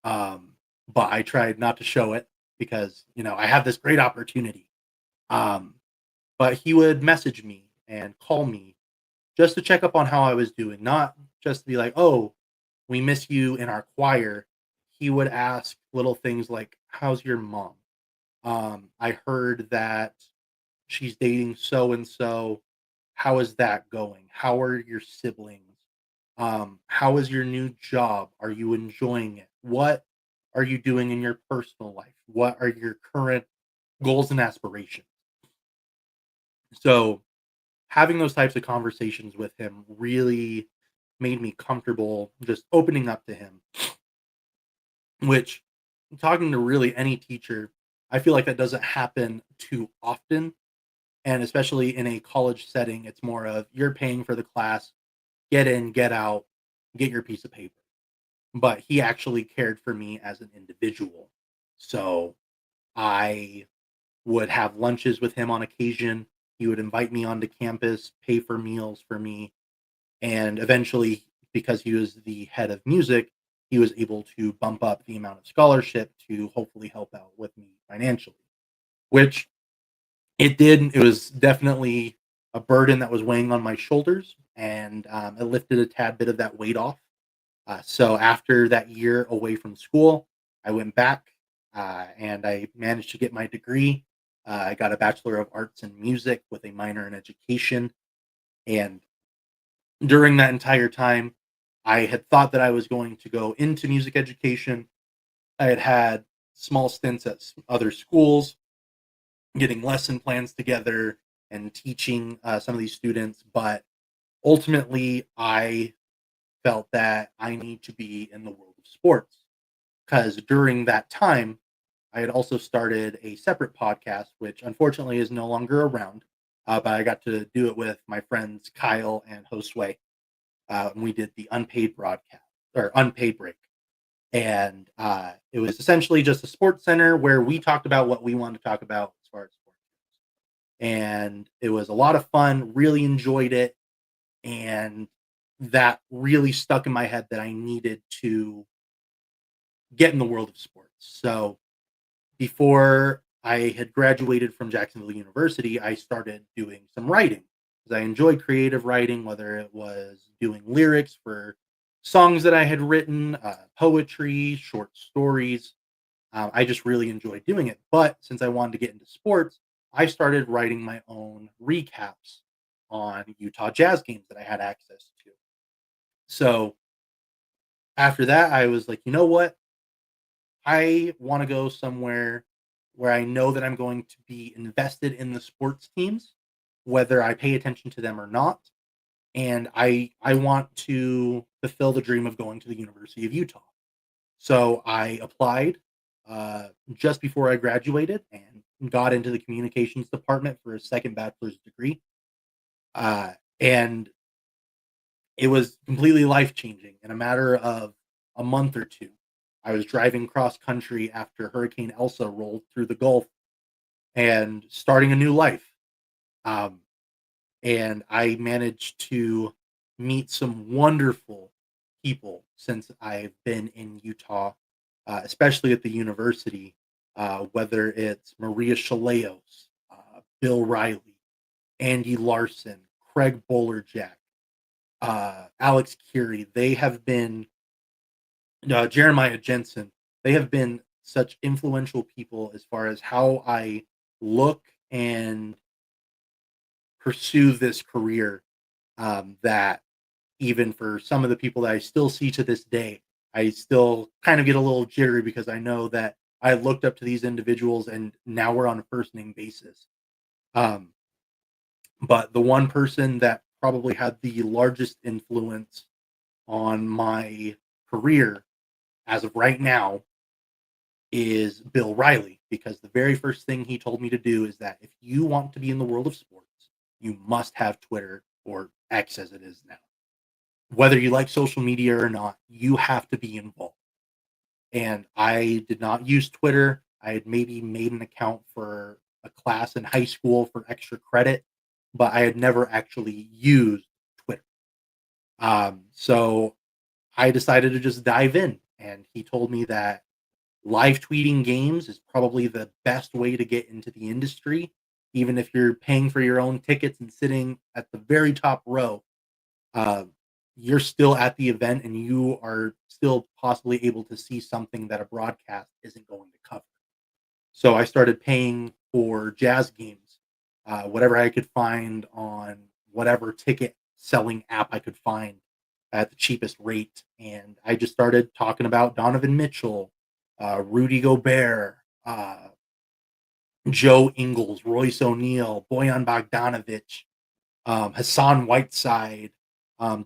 Um, but I tried not to show it because, I have this great opportunity. Um, but he would message me and call me just to check up on how I was doing, not just to be like, "Oh, we miss you in our choir." He would ask little things like, "How's your mom? I heard that she's dating so and so. How is that going? How are your siblings? How is your new job? Are you enjoying it? What are you doing in your personal life? What are your current goals and aspirations?" So, having those types of conversations with him really made me comfortable just opening up to him, which talking to really any teacher, I feel like that doesn't happen too often. And especially in a college setting, it's more of you're paying for the class, get in, get out, get your piece of paper. But he actually cared for me as an individual. So I would have lunches with him on occasion. He would invite me onto campus, pay for meals for me, and eventually, because he was the head of music, he was able to bump up the amount of scholarship to hopefully help out with me financially, which it did. It was definitely a burden that was weighing on my shoulders, and it lifted a tad bit of that weight off. So after that year away from school, I went back and I managed to get my degree. I got a Bachelor of Arts in Music with a minor in education. And during that entire time, I had thought that I was going to go into music education. I had had small stints at other schools, getting lesson plans together and teaching some of these students. But ultimately, I felt that I need to be in the world of sports because during that time, I had also started a separate podcast, which unfortunately is no longer around. But I got to do it with my friends Kyle and Josue. And we did the unpaid broadcast or unpaid break. And it was essentially just a sports center where we talked about what we wanted to talk about as far as sports. And it was a lot of fun, really enjoyed it. And that really stuck in my head that I needed to get in the world of sports. So before I had graduated from Jacksonville University, I started doing some writing because I enjoyed creative writing, whether it was doing lyrics for songs that I had written, poetry, short stories. I just really enjoyed doing it. But since I wanted to get into sports, I started writing my own recaps on Utah Jazz games that I had access to. So after that, I was like, you know what? I want to go somewhere where I know that I'm going to be invested in the sports teams, whether I pay attention to them or not. And I want to fulfill the dream of going to the University of Utah. So I applied just before I graduated and got into the communications department for a second bachelor's degree. And it was completely life changing in a matter of a month or two. I was driving cross country after Hurricane Elsa rolled through the Gulf and starting a new life. Um, and I managed to meet some wonderful people since I've been in Utah, especially at the university, whether it's Maria Chaleos, Bill Riley, Andy Larson, Craig Bowlerjack, Alex Curie. They have been Jeremiah Jensen. They have been such influential people as far as how I look and pursue this career. That even for some of the people that I still see to this day, I still kind of get a little jittery because I know that I looked up to these individuals and now we're on a first name basis. Um, but the one person that probably had the largest influence on my career as of right now is Bill Riley, because the very first thing he told me to do is that if you want to be in the world of sports, you must have Twitter, or X as it is now. Whether you like social media or not, you have to be involved. and I did not use Twitter. I had maybe made an account for a class in high school for extra credit, but I had never actually used Twitter. So I decided to just dive in, and he told me that live tweeting games is probably the best way to get into the industry, even if you're paying for your own tickets and sitting at the very top row. uh, you're still at the event and you are still possibly able to see something that a broadcast isn't going to cover. So I started paying for jazz games, whatever I could find on whatever ticket selling app I could find at the cheapest rate. And I just started talking about Donovan Mitchell, Rudy Gobert, Joe Ingles, Royce O'Neal, Boyan Bogdanovich, Hassan Whiteside,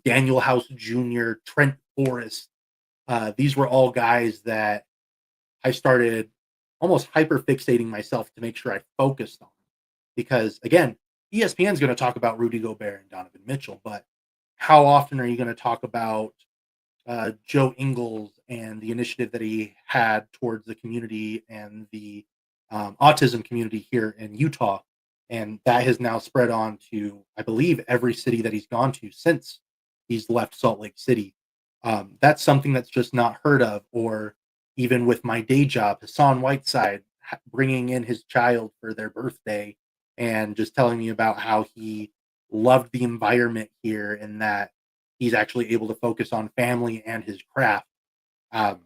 Daniel House Jr., Trent Forrest. These were all guys that I started almost hyper fixating myself to make sure I focused on. Because again, ESPN is going to talk about Rudy Gobert and Donovan Mitchell, but how often are you going to talk about Joe Ingles and the initiative that he had towards the community and the autism community here in Utah? And that has now spread on to, I believe, every city that he's gone to since he's left Salt Lake City. That's something that's just not heard of. Or even with my day job, Hassan Whiteside bringing in his child for their birthday and just telling me about how he loved the environment here and that he's actually able to focus on family and his craft. Um,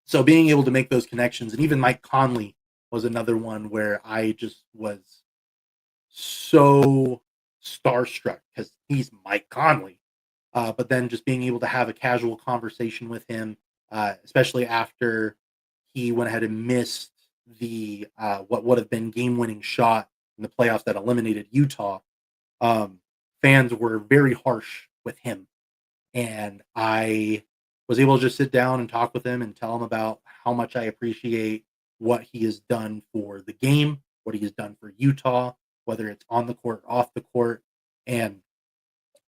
so being able to make those connections, and even Mike Conley was another one where I just was so starstruck because he's Mike Conley. But then just being able to have a casual conversation with him, especially after he went ahead and missed the what would have been game-winning shot in the playoffs that eliminated Utah. Um, Fans were very harsh with him, and I was able to just sit down and talk with him and tell him about how much I appreciate what he has done for the game, what he has done for Utah, whether it's on the court, off the court, and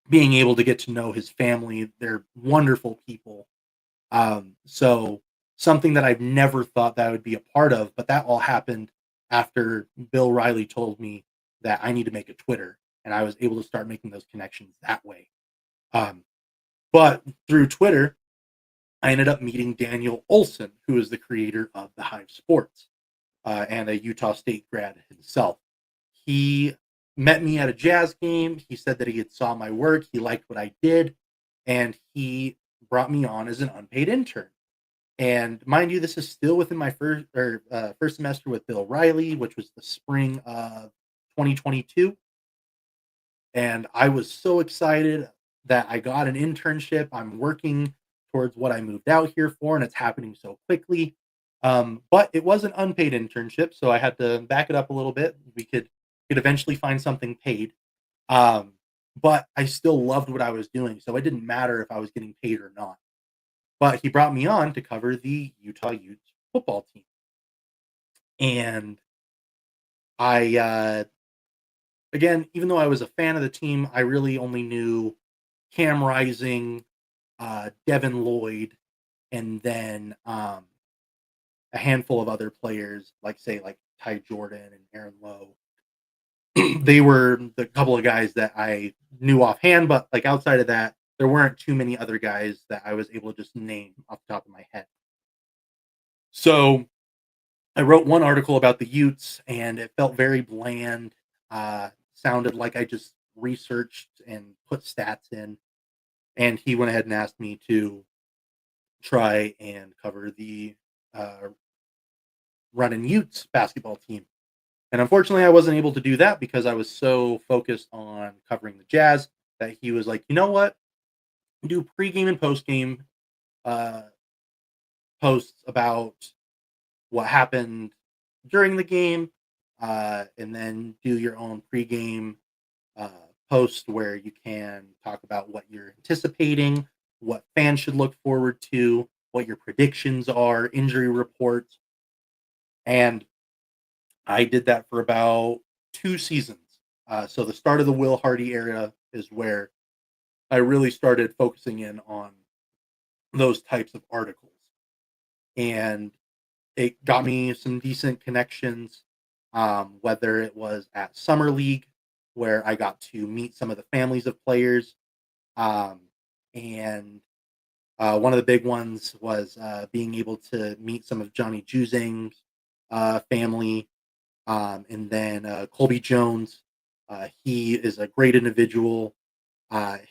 being able to get to know his family. They're wonderful people. So something that I've never thought that I would be a part of, but that all happened after Bill Riley told me that I need to make a Twitter, and I was able to start making those connections that way. Um, but through Twitter, I ended up meeting Daniel Olson, who is the creator of the Hive Sports and a Utah State grad himself. He met me at a jazz game. He said that he had saw my work, he liked what I did, and he brought me on as an unpaid intern. And mind you, this is still within my first semester with Bill Riley, which was the spring of 2022. And I was so excited that I got an internship. I'm working towards what I moved out here for, and it's happening so quickly. But it was an unpaid internship, so I had to back it up a little bit. We could eventually find something paid. Um, but I still loved what I was doing, so it didn't matter if I was getting paid or not. But he brought me on to cover the Utah Utes football team, and I again, even though I was a fan of the team, I really only knew Cam Rising, Devin Lloyd, and then a handful of other players, like say like Ty Jordan and Aaron Lowe. They were the couple of guys that I knew offhand, but like outside of that, there weren't too many other guys that I was able to just name off the top of my head. So I wrote one article about the Utes, and it felt very bland. Sounded like I just researched and put stats in. And he went ahead and asked me to try and cover the uh, running Utes basketball team. And unfortunately, I wasn't able to do that because I was so focused on covering the Jazz that he was like, you know what? Do pregame and postgame uh, posts about what happened during the game, and then do your own pregame uh, post where you can talk about what you're anticipating, what fans should look forward to, what your predictions are, injury reports. And I did that for about 2 seasons. So the start of the Will Hardy era is where I really started focusing in on those types of articles. and it got me some decent connections. Whether it was at summer league, where I got to meet some of the families of players, um, and one of the big ones was being able to meet some of Johnny Juzang's family, and then Colby Jones. He is a great individual.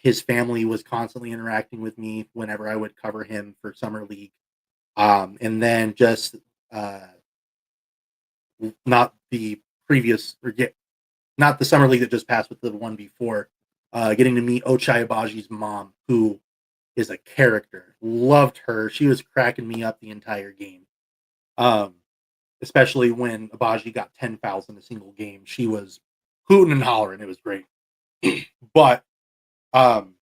His family was constantly interacting with me whenever I would cover him for summer league. And then just uh, not the previous or get not the summer league that just passed, but the one before. Getting to meet Ochai Abaji's mom, who is a character. Loved her. She was cracking me up the entire game. Um, Especially when Abaji got 10 fouls in a single game. She was hooting and hollering. It was great. But um,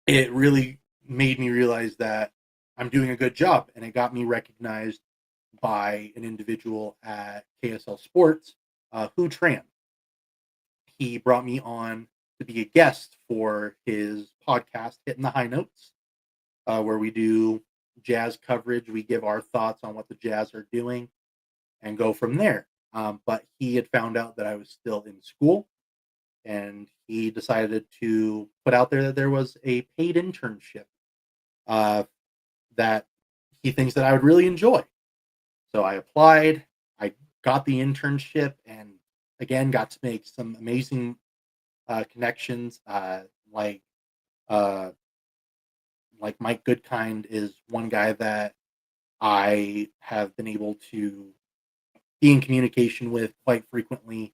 it really made me realize that I'm doing a good job, and it got me recognized by an individual at KSL Sports, Hu Tran. He brought me on to be a guest for his podcast, Hitting the High Notes, where we do Jazz coverage. We give our thoughts on what the Jazz are doing and go from there. But he had found out that I was still in school, and he decided to put out there that there was a paid internship uh, that he thinks that I would really enjoy. So I applied. I got the internship, and again got to make some amazing connections. Uh, like Mike Goodkind is one guy that I have been able to be in communication with quite frequently.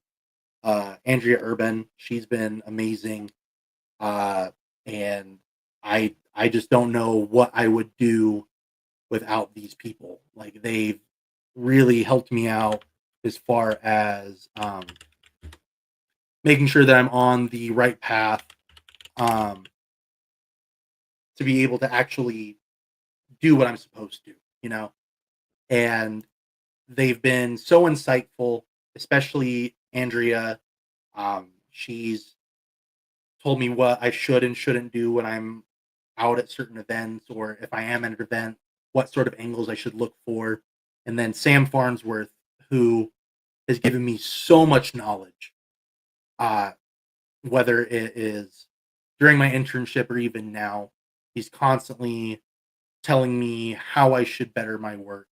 Andrea Urban, she's been amazing, uh, and I just don't know what I would do without these people. Like they've really helped me out as far as making sure that I'm on the right path, um, to be able to actually do what I'm supposed to, you know. And they've been so insightful, especially Andrea. She's told me what I should and shouldn't do when I'm out at certain events, or if I am at an event, what sort of angles I should look for. And then Sam Farnsworth, who has given me so much knowledge, uh, whether it is during my internship or even now. He's constantly telling me how I should better my work,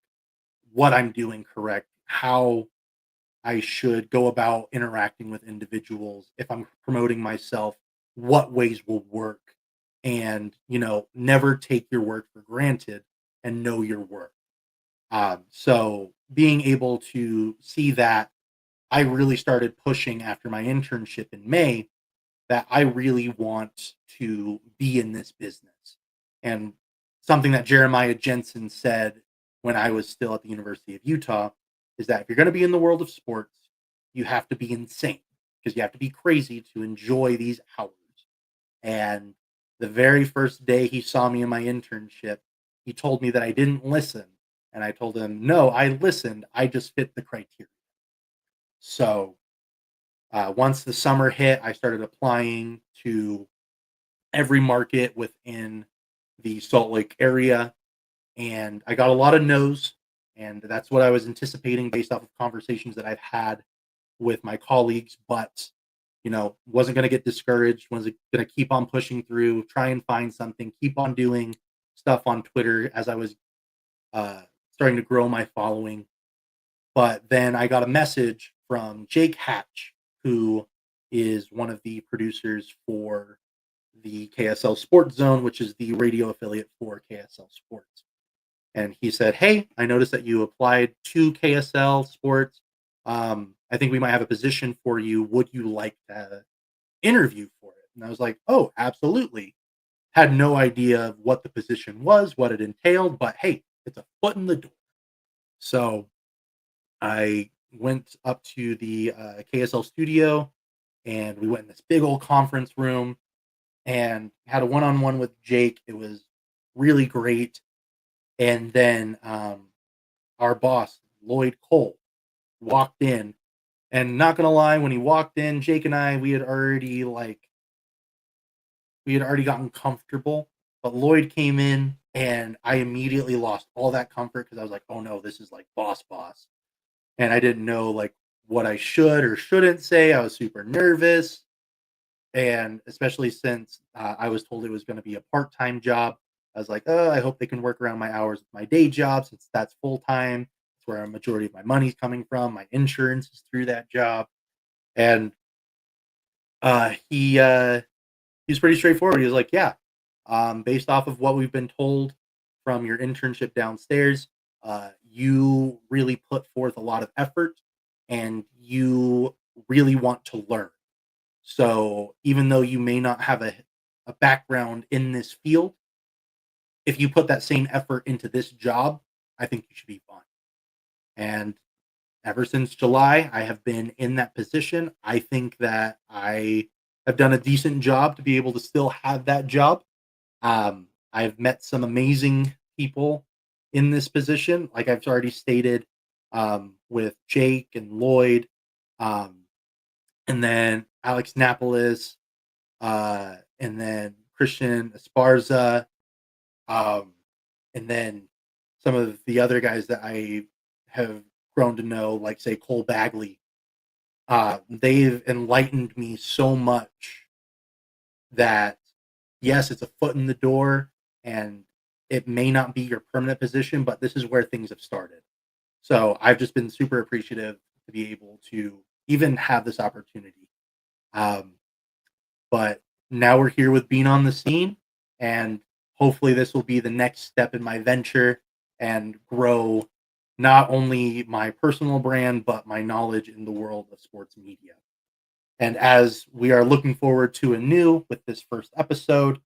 what I'm doing correct, how I should go about interacting with individuals if I'm promoting myself, what ways will work, and never take your work for granted and know your worth. So being able to see that, I really started pushing after my internship in May that I really want to be in this business. And something that Jeremiah Jensen said when I was still at the University of Utah is that if you're going to be in the world of sports, you have to be insane, because you have to be crazy to enjoy these hours. And the very first day he saw me in my internship, he told me that I didn't listen. And I told him, no, I listened. I just fit the criteria. So once the summer hit, I started applying to every market within the Salt Lake area, and I got a lot of no's, and that's what I was anticipating based off of conversations that I've had with my colleagues. But wasn't going to get discouraged. Was going to keep on pushing through, try and find something, keep on doing stuff on Twitter as I was starting to grow my following. But then I got a message from Jake Hatch, who is one of the producers for the KSL Sports Zone, which is the radio affiliate for KSL Sports. And he said, "Hey, I noticed that you applied to KSL Sports. I think we might have a position for you. Would you like to interview for it?" And I was like, "Oh, absolutely." Had no idea what the position was, what it entailed, but hey, it's a foot in the door. So I went up to the KSL studio, and we went in this big old conference room and had a one-on-one with Jake. It was really great. And then our boss, Lloyd Cole, walked in. And not gonna lie, when he walked in, Jake and I, we had already gotten comfortable. But Lloyd came in And I immediately lost all that comfort because I was like, oh no, this is like boss. And I didn't know like what I should or shouldn't say. I was super nervous. And especially since I was told it was going to be a part time job, I was like, oh, I hope they can work around my hours with my day job since that's full time. It's where a majority of my money's coming from. My insurance is through that job. And he's pretty straightforward. He was like, yeah, based off of what we've been told from your internship downstairs, you really put forth a lot of effort and you really want to learn. So even though you may not have a background in this field, if you put that same effort into this job, I think you should be fine. And ever since July, I have been in that position. I think that I have done a decent job to be able to still have that job. I've met some amazing people in this position, like I've already stated, with Jake and Lloyd, um, and then Alex Napolis, and then Christian Esparza, um, and then some of the other guys that I have grown to know, like say Cole Bagley. They've enlightened me so much that yes, it's a foot in the door and it may not be your permanent position, but this is where things have started. So I've just been super appreciative to be able to even have this opportunity. Um, but now we're here with being on the scene, and hopefully this will be the next step in my venture and grow not only my personal brand but my knowledge in the world of sports media. And as we are looking forward to anew with this first episode,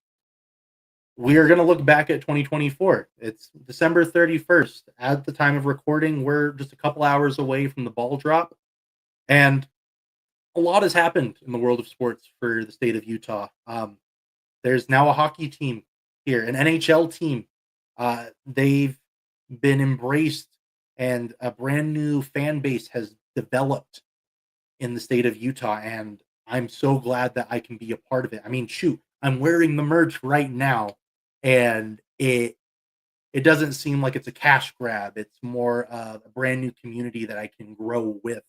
we are going to look back at 2024. It's December 31st. At the time of recording, we're just a couple hours away from the ball drop. And a lot has happened in the world of sports for the state of Utah. There's now a hockey team here, an NHL team. They've been embraced, and a brand new fan base has developed in the state of Utah. And I'm so glad that I can be a part of it. I mean, shoot, I'm wearing the merch right now, and it doesn't seem like it's a cash grab. It's more of a brand new community that I can grow with.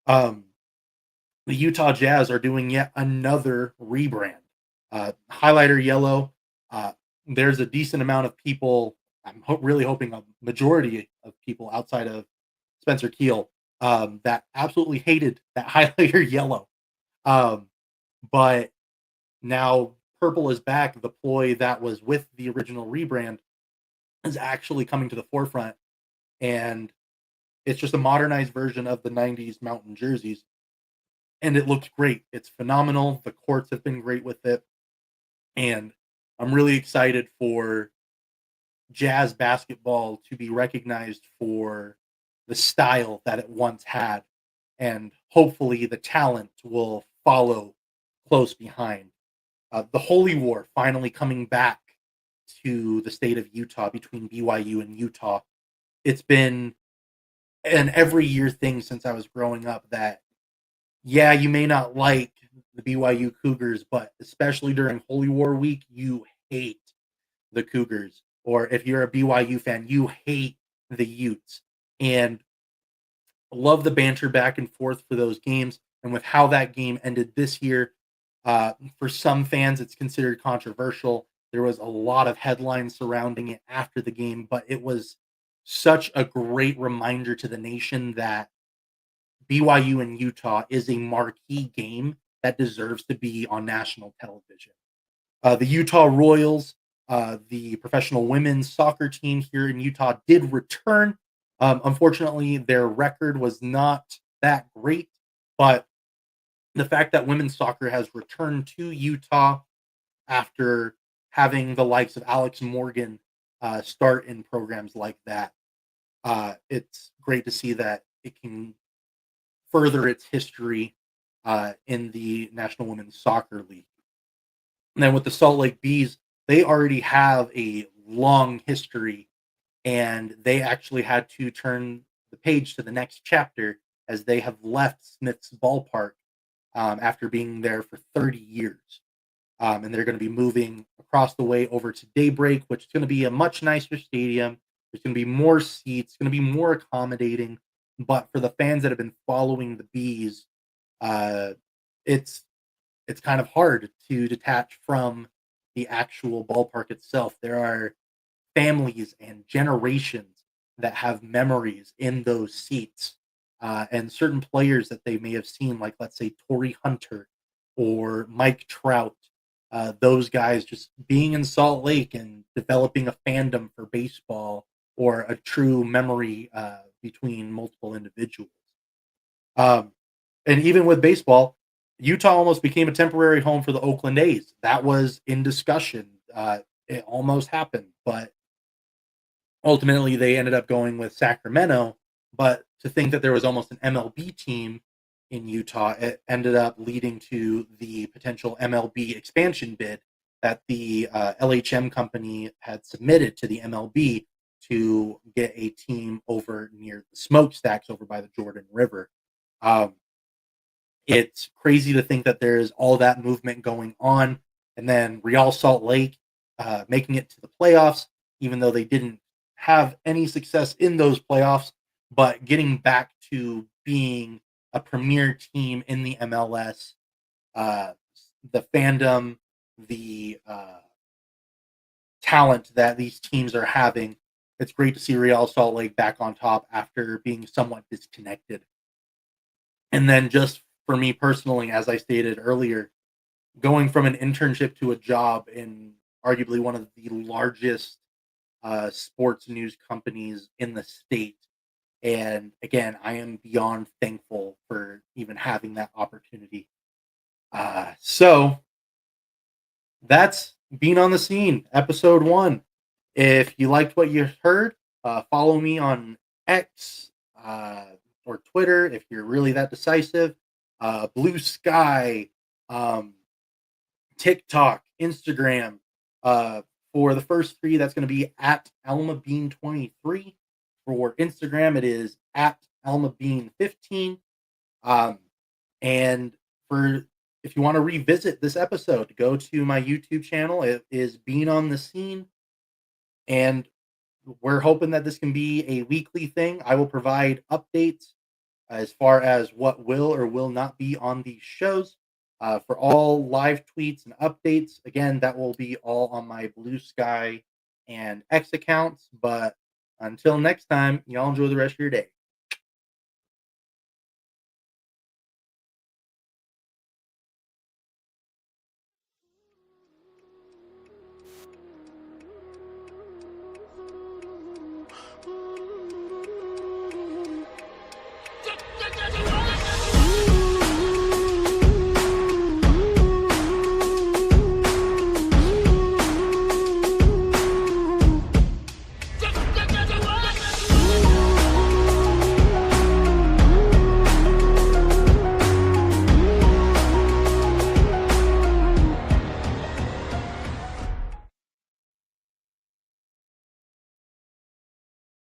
Um, the Utah Jazz are doing yet another rebrand. Highlighter yellow. Uh, there's a decent amount of people. I'm really hoping a majority of people outside of Spencer Keel that absolutely hated that highlighter yellow. Um, but now purple is back. The ploy that was with the original rebrand is actually coming to the forefront, and it's just a modernized version of the '90s mountain jerseys, and it looks great. It's phenomenal. The courts have been great with it, and I'm really excited for Jazz basketball to be recognized for the style that it once had, and hopefully the talent will follow close behind. The Holy War finally coming back to the state of Utah between BYU and Utah. It's been an every year thing since I was growing up that, yeah, you may not like the BYU Cougars, but especially during Holy War week, you hate the Cougars. Or if you're a BYU fan, you hate the Utes. And love the banter back and forth for those games. And with how that game ended this year, for some fans, it's considered controversial. There was a lot of headlines surrounding it after the game, but it was such a great reminder to the nation that BYU and Utah is a marquee game that deserves to be on national television. The Utah Royals, the professional women's soccer team here in Utah, did return. Unfortunately, their record was not that great, but the fact that women's soccer has returned to Utah after having the likes of Alex Morgan start in programs like that, it's great to see that it can further its history in the National Women's Soccer League. And then with the Salt Lake Bees, they already have a long history, and they actually had to turn the page to the next chapter as they have left Smith's Ballpark after being there for 30 years. And they're going to be moving across the way over to Daybreak, which is going to be a much nicer stadium. There's going to be more seats, going to be more accommodating. But for the fans that have been following the Bees, uh, it's it's kind of hard to detach from the actual ballpark itself. There are families and generations that have memories in those seats, and certain players that they may have seen, like let's say Torrey Hunter or Mike Trout. Those guys just being in Salt Lake and developing a fandom for baseball or a true memory between multiple individuals. Um, and even with baseball, Utah almost became a temporary home for the Oakland A's. That was in discussion. It almost happened, but ultimately they ended up going with Sacramento. But to think that there was almost an MLB team in Utah, it ended up leading to the potential MLB expansion bid that the LHM company had submitted to the MLB to get a team over near the smokestacks over by the Jordan River. Um, it's crazy to think that there's all that movement going on, and then Real Salt Lake making it to the playoffs, even though they didn't have any success in those playoffs, but getting back to being a premier team in the MLS, uh, the fandom, the talent that these teams are having. It's great to see Real Salt Lake back on top after being somewhat disconnected. And then just for me personally, as I stated earlier, going from an internship to a job in arguably one of the largest sports news companies in the state. And again, I am beyond thankful for even having that opportunity. So that's Being on the Scene, episode 1. If you liked what you heard, follow me on X or Twitter if you're really that decisive. Blue Sky, um, TikTok, Instagram. For the first 3, that's going to be at AlmaBean23. For Instagram, it is at AlmaBean15. Um, and for if you want to revisit this episode, go to my YouTube channel. It is Being on the Scene, and we're hoping that this can be a weekly thing. I will provide updates as far as what will or will not be on these shows. For all live tweets and updates, again, that will be all on my Blue Sky and X accounts. But until next time, y'all enjoy the rest of your day.